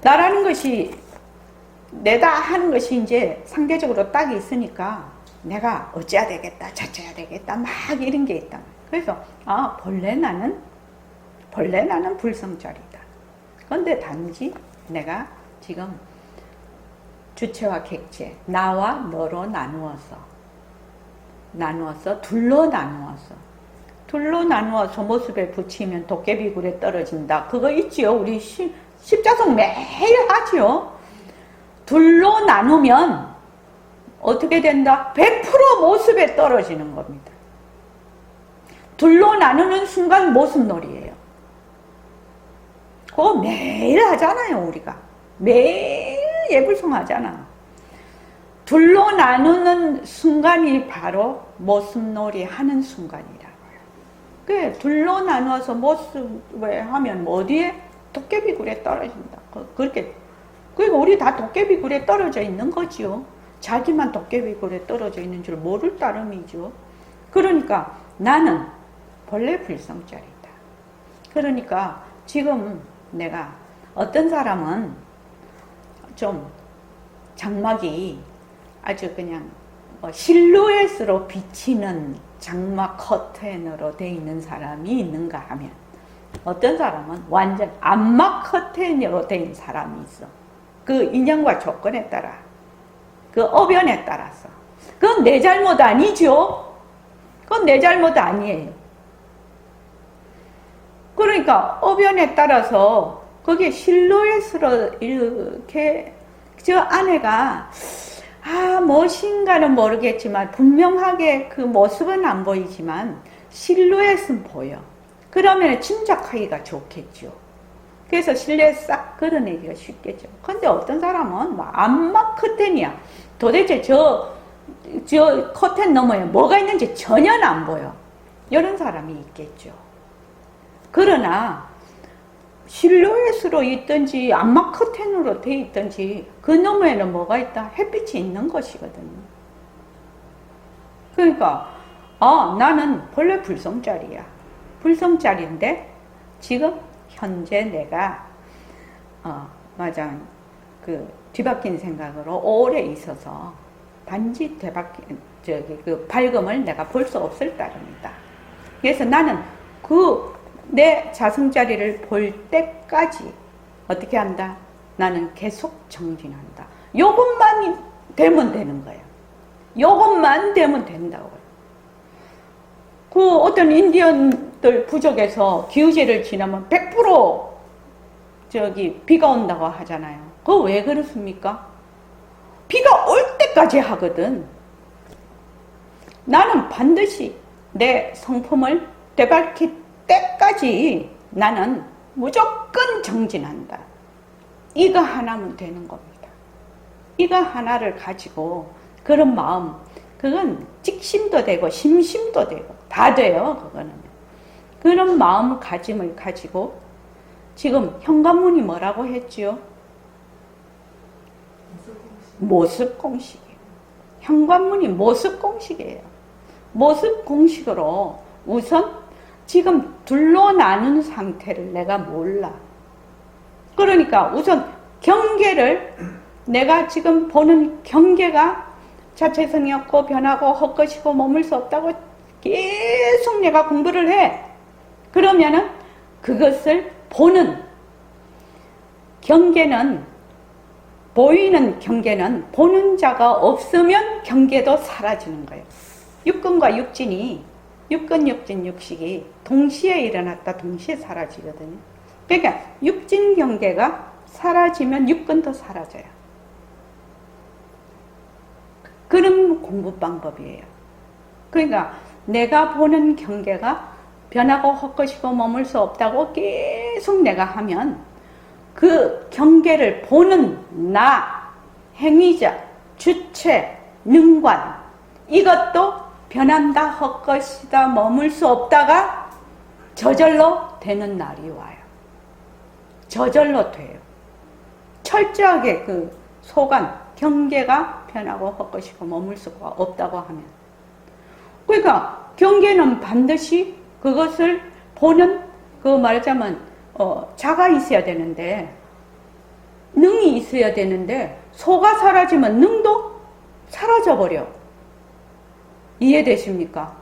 나라는 것이 내다 하는 것이 이제 상대적으로 딱 있으니까 내가 어찌해야 되겠다, 저찌해야 되겠다, 막 이런 게 있다. 그래서 본래 나는 불성짜리다. 그런데 단지 내가 지금 주체와 객체, 나와 너로 나누어서 둘로 나누어서 모습에 붙이면 도깨비굴에 떨어진다. 그거 있지요. 우리 십자성 매일 하지요. 둘로 나누면 어떻게 된다? 100% 모습에 떨어지는 겁니다. 둘로 나누는 순간 모습놀이에요. 그거 매일 하잖아요, 우리가. 매일 예불성 하잖아. 둘로 나누는 순간이 바로 모습놀이 하는 순간이라고요. 그 둘로 나누어서 모습에 하면 어디에? 도깨비굴에 떨어진다. 그렇게. 그러니까 우리 다 도깨비굴에 떨어져 있는 거지요. 자기만 도깨비굴에 떨어져 있는 줄 모를 따름이죠. 그러니까 나는 본래 불성짜리다. 그러니까 지금 내가 어떤 사람은 좀 장막이 아주 그냥 실루엣으로 비치는 장막 커튼으로 되어 있는 사람이 있는가 하면 어떤 사람은 완전 암막 커튼으로 되어 있는 사람이 있어. 그 인연과 조건에 따라, 그 어변에 따라서. 그건 내 잘못 아니죠. 그건 내 잘못 아니에요. 그러니까 어변에 따라서 거기에 실루엣으로 이렇게 저 안에가 무엇인가는 모르겠지만 분명하게 그 모습은 안 보이지만 실루엣은 보여. 그러면 침착하기가 좋겠죠. 그래서 실루엣 싹 걸어내기가 쉽겠죠. 근데 어떤 사람은 암막 커튼이야. 도대체 저 커튼 너머에 뭐가 있는지 전혀 안 보여. 이런 사람이 있겠죠. 그러나 실루엣으로 있든지 암막 커튼으로 돼 있든지 그 너머에는 뭐가 있다? 햇빛이 있는 것이거든요. 그러니까 나는 본래 불성짜리야. 불성짜리인데 지금 현재 내가 그 뒤바뀐 생각으로 오래 있어서 단지 그 밝음을 내가 볼 수 없을 따름이다. 그래서 나는 내 자성자리를 볼 때까지 어떻게 한다? 나는 계속 정진한다. 요것만 되면 되는 거예요. 요것만 되면 된다고요. 그 어떤 인디언들 부족에서 기우제를 지나면 100% 비가 온다고 하잖아요. 그거 왜 그렇습니까? 비가 올 때까지 하거든. 나는 반드시 내 성품을 되밟힐 때까지 나는 무조건 정진한다. 이거 하나면 되는 겁니다. 이거 하나를 가지고 그런 마음, 그건 직심도 되고 심심도 되고 다 돼요. 그거는 그런 마음가짐을 가지고 지금 현관문이 뭐라고 했지요? 모습공식이에요. 현관문이 모습공식이에요. 모습공식으로 우선 지금 둘로 나눈 상태를 내가 몰라. 그러니까 우선 경계를, 내가 지금 보는 경계가 자체성이 없고 변하고 헛것이고 머물 수 없다고 계속 내가 공부를 해. 그러면은 그것을 보는 경계는, 보이는 경계는 보는 자가 없으면 경계도 사라지는 거예요. 육근과 육진이, 육근, 육진, 육식이 동시에 일어났다 동시에 사라지거든요. 그러니까 육진 경계가 사라지면 육근도 사라져요. 그런 공부 방법이에요. 그러니까 내가 보는 경계가 변하고 헛것이고 머물 수 없다고 계속 내가 하면 그 경계를 보는 나, 행위자, 주체, 능관, 이것도 변한다, 헛것이다, 머물 수 없다가 저절로 되는 날이 와요. 저절로 돼요. 철저하게 그 소관, 경계가 변하고 헛것이고 머물 수가 없다고 하면. 그러니까 경계는 반드시 그것을 보는, 그 말하자면 자가 있어야 되는데, 능이 있어야 되는데, 소가 사라지면 능도 사라져버려. 이해되십니까?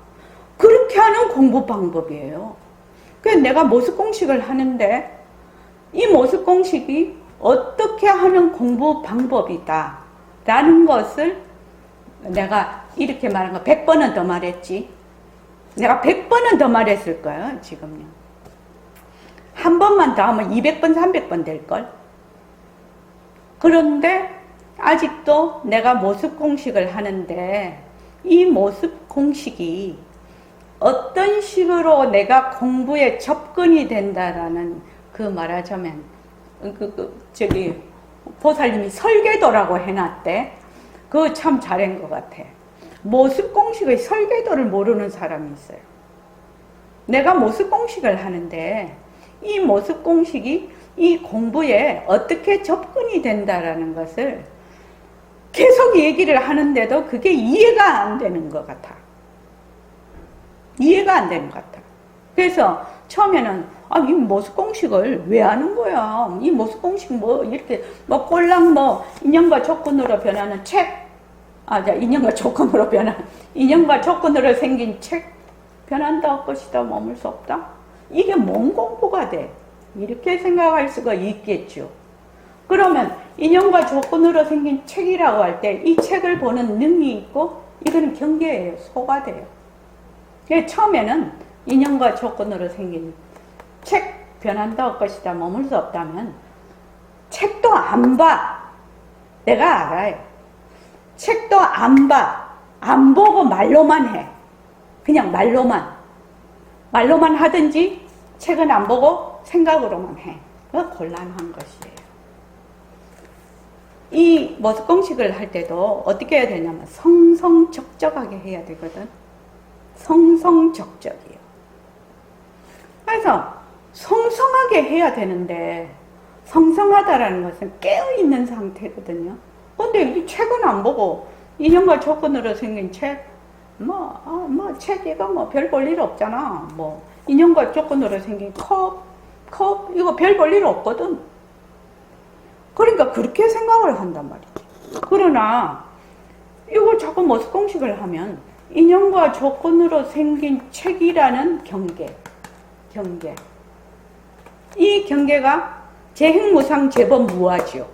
그렇게 하는 공부 방법이에요. 그래서 내가 모습공식을 하는데, 이 모습공식이 어떻게 하는 공부 방법이다 라는 것을 내가 이렇게 말한 거 100번은 더 말했지. 내가 100번은 더 말했을 거예요, 지금요. 한 번만 더 하면 200번, 300번 될걸. 그런데 아직도 내가 모습공식을 하는데 이 모습공식이 어떤 식으로 내가 공부에 접근이 된다라는, 그 말하자면 저기 보살님이 설계도라고 해놨대. 그거 참 잘한 것 같아. 모습공식의 설계도를 모르는 사람이 있어요. 내가 모습공식을 하는데 이 모습공식이 이 공부에 어떻게 접근이 된다라는 것을 계속 얘기를 하는데도 그게 이해가 안 되는 것 같아. 이해가 안 되는 것 같아. 그래서 처음에는 이 모습공식을 왜 하는 거야? 이 모습공식 뭐 이렇게 뭐 꼴랑 뭐 인연과 조건으로 변하는 책, 인연과 조건으로 변한, 인연과 조건으로 생긴 책, 변한다, 헛것이다, 머물 수 없다? 이게 뭔 공부가 돼? 이렇게 생각할 수가 있겠죠. 그러면 인연과 조건으로 생긴 책이라고 할 때 이 책을 보는 능이 있고, 이거는 경계예요. 소가 돼요. 그래서 처음에는 인연과 조건으로 생긴 책, 변한다, 헛것이다, 머물 수 없다면 책도 안 봐. 내가 알아요. 책도 안 봐. 안 보고 말로만 해. 그냥 말로만 하든지 책은 안 보고 생각으로만 해. 그거 곤란한 것이에요. 이 모습공식을 할 때도 어떻게 해야 되냐면 성성적적하게 해야 되거든. 성성적적이에요. 그래서 성성하게 해야 되는데, 성성하다라는 것은 깨어있는 상태거든요. 근데 이 책은 안 보고 인연과 조건으로 생긴 책, 책 이거 뭐 별 볼 일 없잖아. 뭐 인연과 조건으로 생긴 컵 이거 별 볼 일 없거든. 그러니까 그렇게 생각을 한단 말이지. 그러나 이걸 자꾸 모습공식을 하면 인연과 조건으로 생긴 책이라는 경계. 이 경계가 재행무상 재범무화지요.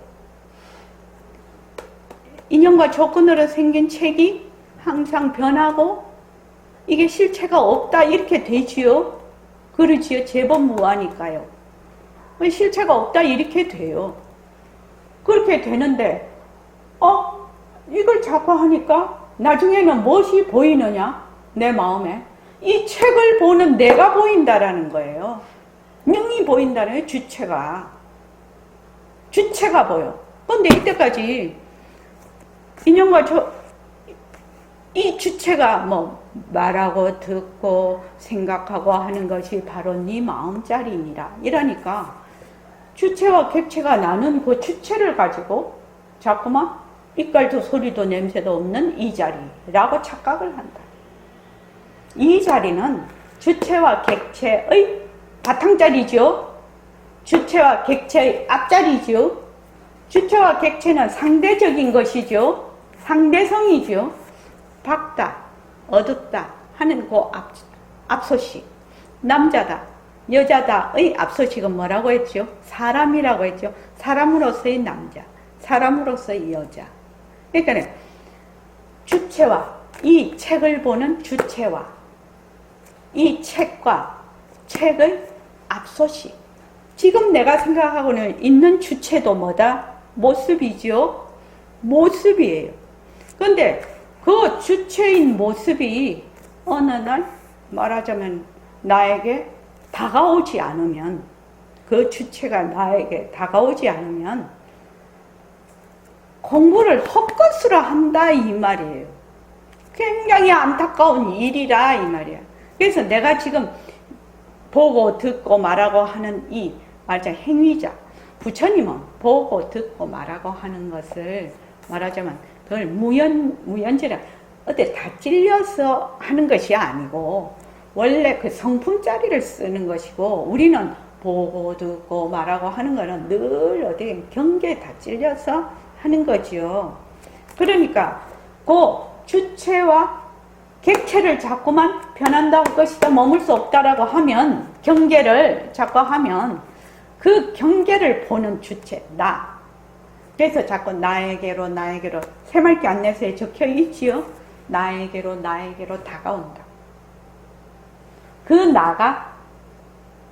인연과 조건으로 생긴 책이 항상 변하고 이게 실체가 없다 이렇게 되지요. 그러지요. 재범무화니까요. 실체가 없다 이렇게 돼요. 그렇게 되는데 이걸 자꾸 하니까 나중에는 무엇이 보이느냐? 내 마음에 이 책을 보는 내가 보인다라는 거예요. 능이 보인다는 주체가. 주체가 보여. 근데 이때까지 인연과 이 주체가 뭐 말하고 듣고 생각하고 하는 것이 바로 네 마음자리니라. 이러니까 주체와 객체가 나눈 그 주체를 가지고 자꾸만 빛깔도 소리도 냄새도 없는 이 자리라고 착각을 한다. 이 자리는 주체와 객체의 바탕자리죠. 주체와 객체의 앞자리죠. 주체와 객체는 상대적인 것이죠. 상대성이죠. 밝다, 어둡다 하는 그 앞소식. 남자다, 여자다의 앞소식은 뭐라고 했죠? 사람이라고 했죠. 사람으로서의 남자, 사람으로서의 여자. 그러니까 주체와 이 책을 보는 주체와 이 책과 책의 앞소식. 지금 내가 생각하고는 있는 주체도 뭐다? 모습이죠. 모습이에요. 그런데 그 주체인 모습이 어느 날 말하자면 나에게 다가오지 않으면, 그 주체가 나에게 다가오지 않으면 공부를 헛것으로 한다 이 말이에요. 굉장히 안타까운 일이라 이 말이야. 그래서 내가 지금 보고 듣고 말하고 하는 이 말하자면 행위자, 부처님은 보고 듣고 말하고 하는 것을 말하자면 그걸 무연지라 어때 다 찔려서 하는 것이 아니고 원래 그 성품짜리를 쓰는 것이고, 우리는 보고 듣고 말하고 하는 거는 늘 어디 경계에 다 찔려서 하는 거지요. 그러니까 그 주체와 객체를 자꾸만 변한다고 것이다, 머물 수 없다라고 하면, 경계를 자꾸 하면 그 경계를 보는 주체, 나. 그래서 자꾸 나에게로 새말기 안내서에 적혀 있지요. 나에게로 다가온다. 그 나가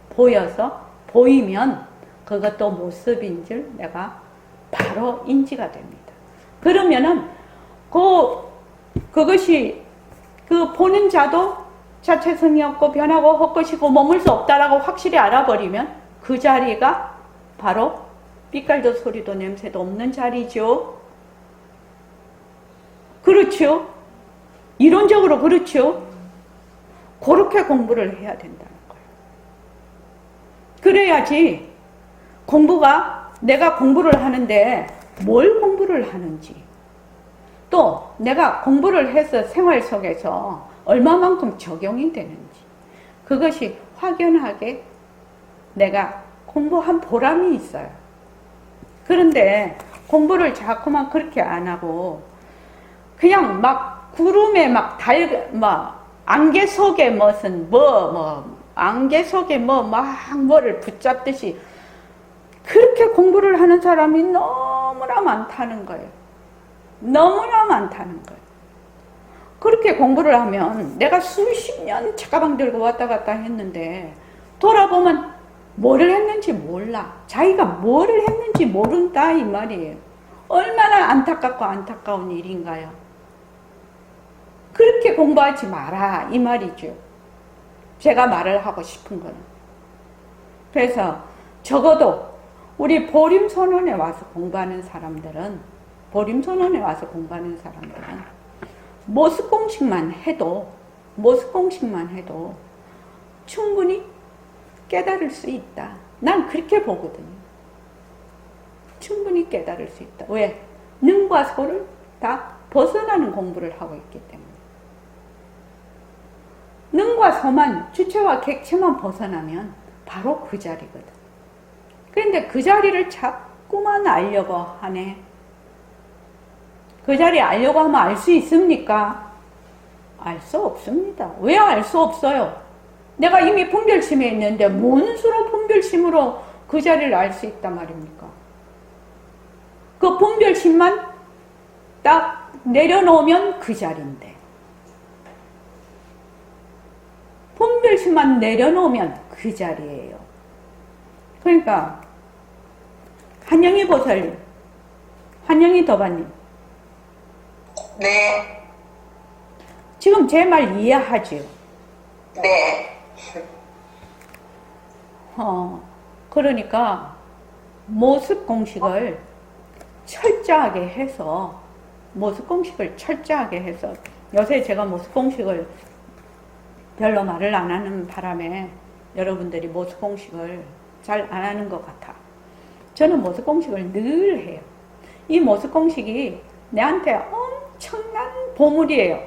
보여서 보이면 그것도 모습인 줄 내가 바로 인지가 됩니다. 그러면은 그것이 그 보는 자도 자체성이 없고 변하고 헛것이고 머물 수 없다라고 확실히 알아버리면 그 자리가 바로 빛깔도 소리도 냄새도 없는 자리죠. 그렇죠? 이론적으로 그렇죠? 그렇게 공부를 해야 된다는 거예요. 그래야지 내가 공부를 하는데 뭘 공부를 하는지, 또 내가 공부를 해서 생활 속에서 얼마만큼 적용이 되는지, 그것이 확연하게 내가 공부한 보람이 있어요. 그런데 공부를 자꾸만 그렇게 안 하고 그냥 막 구름에 막 안개 속에 무슨 안개 속에 뭐를 붙잡듯이 그렇게 공부를 하는 사람이 너무나 많다는 거예요. 너무나 많다는 거예요. 그렇게 공부를 하면 내가 수십 년 책가방 들고 왔다 갔다 했는데 돌아보면 뭐를 했는지 몰라. 자기가 뭐를 했는지 모른다 이 말이에요. 얼마나 안타깝고 안타까운 일인가요? 그렇게 공부하지 마라 이 말이죠. 제가 말을 하고 싶은 거는. 그래서 적어도 우리 보림선언에 와서 공부하는 사람들은 모습공식만 해도 충분히 깨달을 수 있다. 난 그렇게 보거든요. 충분히 깨달을 수 있다. 왜? 능과 소를 다 벗어나는 공부를 하고 있기 때문에. 능과 소만, 주체와 객체만 벗어나면 바로 그 자리거든. 그런데 그 자리를 자꾸만 알려고 하네. 그 자리 알려고 하면 알 수 있습니까? 알 수 없습니다. 왜 알 수 없어요? 내가 이미 분별심에 있는데 뭔 수로 분별심으로 그 자리를 알 수 있단 말입니까? 그 분별심만 딱 내려놓으면 그 자리인데, 분별심만 내려놓으면 그 자리예요. 그러니까 한영희 보살, 한영희 도반님, 네. 지금 제 말 이해하죠? 네. 그러니까 모습 공식을 철저하게 해서 요새 제가 모습 공식을 별로 말을 안 하는 바람에 여러분들이 모습 공식을 잘 안 하는 것 같아. 저는 모습 공식을 늘 해요. 이 모습 공식이 내한테 엄청난 보물이에요.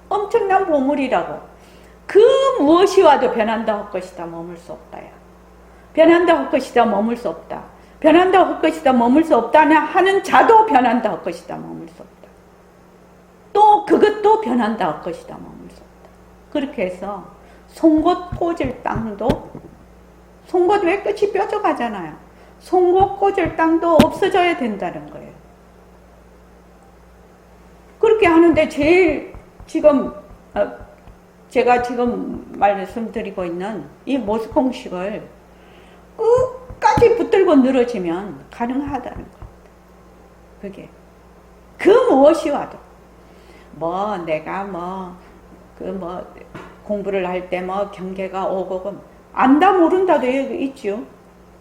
엄청난 보물이라고. 그 무엇이 와도 변한다 할 것이다 머물 수 없다야. 변한다 할 것이다 머물 수 없다. 변한다 할 것이다 머물 수 없다 하는 자도 변한다 할 것이다 머물 수 없다. 또 그것도 변한다 할 것이다 머물 수 없다. 그렇게 해서 송곳 꽂을 땅도, 송곳 왜 끝이 뾰족하잖아요. 송곳 꽂을 땅도 없어져야 된다는 거예요. 그렇게 하는데 제일 지금 제가 지금 말씀드리고 있는 이 모습 공식을 끝까지 붙들고 늘어지면 가능하다는 겁니다. 그게 그 무엇이 와도 내가 공부를 할 때 경계가 오고 안다 모른다도 있죠.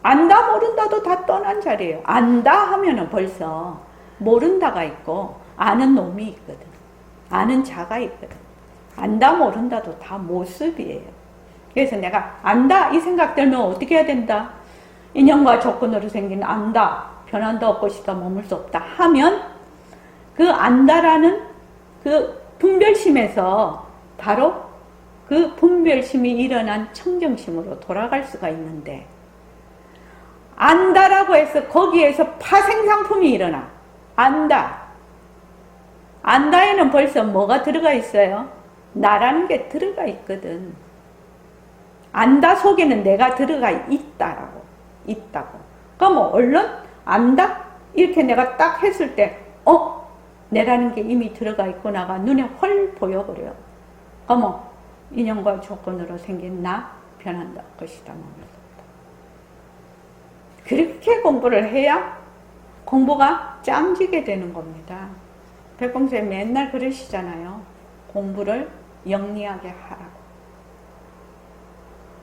안다 모른다도 다 떠난 자리예요. 안다 하면은 벌써 모른다가 있고 아는 놈이 있거든. 아는 자가 있거든. 안다 모른다도 다 모습이에요. 그래서 내가 안다 이 생각 들면 어떻게 해야 된다? 인연과 조건으로 생긴 안다, 변한다 할 것이다 머물 수 없다 하면 그 안다라는 그 분별심에서 바로 그 분별심이 일어난 청정심으로 돌아갈 수가 있는데, 안다라고 해서 거기에서 파생상품이 일어나. 안다에는 벌써 뭐가 들어가 있어요? 나라는 게 들어가 있거든. 안다 속에는 내가 들어가 있다고. 그럼 얼른 안다? 이렇게 내가 딱 했을 때 내라는 게 이미 들어가 있구나가 눈에 헐 보여버려. 그럼 인연과 조건으로 생긴 나 변한다 것이다 머물 수 없다. 그렇게 공부를 해야 공부가 짱지게 되는 겁니다. 백봉쌤 맨날 그러시잖아요. 공부를 영리하게 하라고.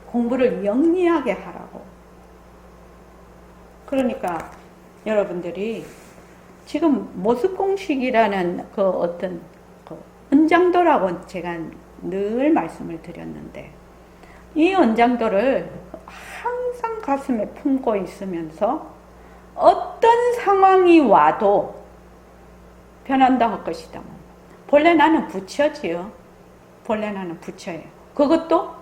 공부를 영리하게 하라고. 그러니까 여러분들이 지금 모습공식이라는 그 어떤 그 은장도라고 제가 늘 말씀을 드렸는데, 이 은장도를 항상 가슴에 품고 있으면서 어떤 상황이 와도 변한다 할 것이다. 본래 나는 부처지요. 본래 나는 부처예요. 그것도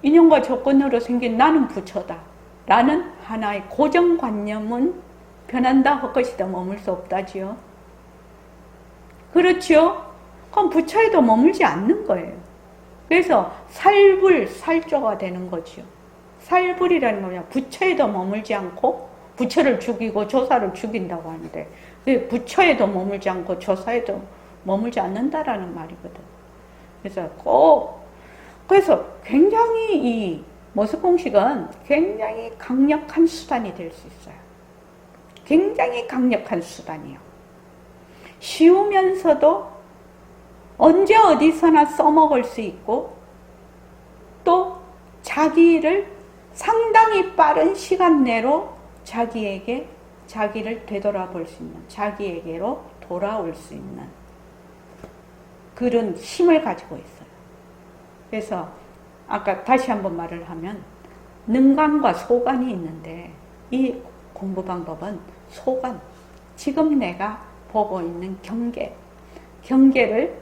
인연과 조건으로 생긴 나는 부처다 라는 하나의 고정관념은 변한다 할 것이다 머물 수 없다지요. 그렇지요? 그럼 부처에도 머물지 않는 거예요. 그래서 살불살조가 되는 거지요. 살불이라는 거냐, 부처에도 머물지 않고 부처를 죽이고 조사를 죽인다고 하는데, 부처에도 머물지 않고 조사에도 머물지 않는다라는 말이거든. 그래서 굉장히 이 모습공식은 굉장히 강력한 수단이 될 수 있어요. 굉장히 강력한 수단이요. 쉬우면서도 언제 어디서나 써먹을 수 있고, 또 자기를 상당히 빠른 시간 내로 자기를 되돌아볼 수 있는, 자기에게로 돌아올 수 있는 그런 힘을 가지고 있어요. 그래서 아까 다시 한번 말을 하면 능관과 소관이 있는데, 이 공부 방법은 소관, 지금 내가 보고 있는 경계를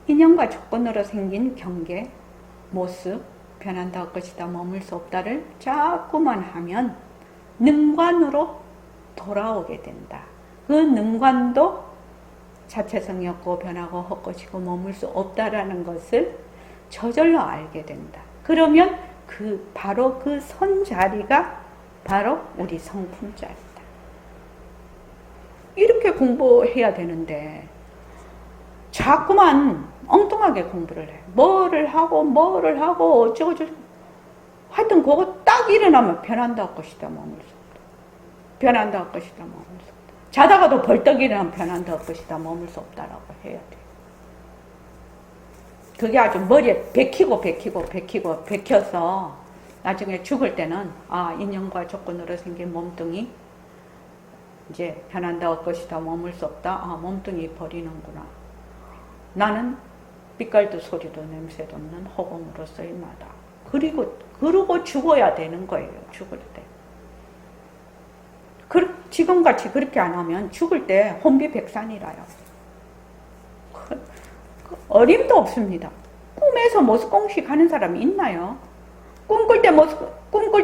인연과 조건으로 생긴 경계, 모습, 변한다 할 것이다 머물 수 없다를 자꾸만 하면 능관으로 돌아오게 된다. 그 능관도 자체성이 없고 변하고 헛것이고 머물 수 없다라는 것을 저절로 알게 된다. 그러면 바로 그 선자리가 바로 우리 성품자리다. 이렇게 공부해야 되는데 자꾸만 엉뚱하게 공부를 해. 뭐를 하고 어쩌고저쩌고. 하여튼 그거 딱 일어나면 변한다 할 것이다 머물 수 없다. 변한다 할 것이다 머물 수 없다. 자다가도 벌떡 일어나면 변한다 할 것이다 머물 수 없다라고 해야 돼. 그게 아주 머리에 bek혀서 나중에 죽을 때는 아, 인연과 조건으로 생긴 몸뚱이 이제 변한다 것이다 머물 수 없다. 아, 몸뚱이 버리는구나. 나는 빛깔도 소리도 냄새도 없는 허공으로서의 나다. 그러고 죽어야 되는 거예요. 죽을 때. 지금같이 그렇게 안 하면 죽을 때 혼비백산이라요. 어림도 없습니다. 꿈에서 모습공식 하는 사람이 있나요? 꿈꿀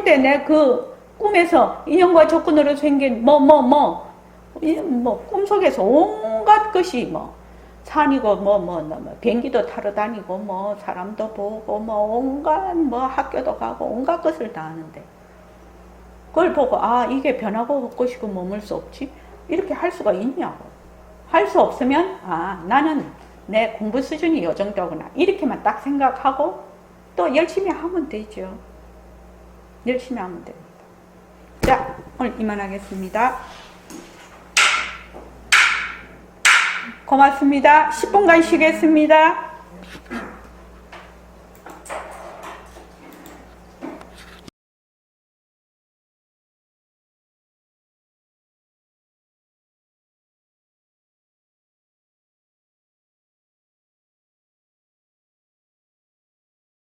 때 내 그 꿈에서 인연과 조건으로 생긴 꿈속에서 온갖 것이 산이고 비행기도 타러 다니고 사람도 보고 온갖 학교도 가고 온갖 것을 다 하는데 그걸 보고 아, 이게 변하고 헛것이고 머물 수 없지? 이렇게 할 수가 있냐고. 할 수 없으면 아, 나는 내 공부 수준이 요 정도구나. 이렇게만 딱 생각하고 또 열심히 하면 되죠. 열심히 하면 됩니다. 자, 오늘 이만하겠습니다. 고맙습니다. 10분간 쉬겠습니다.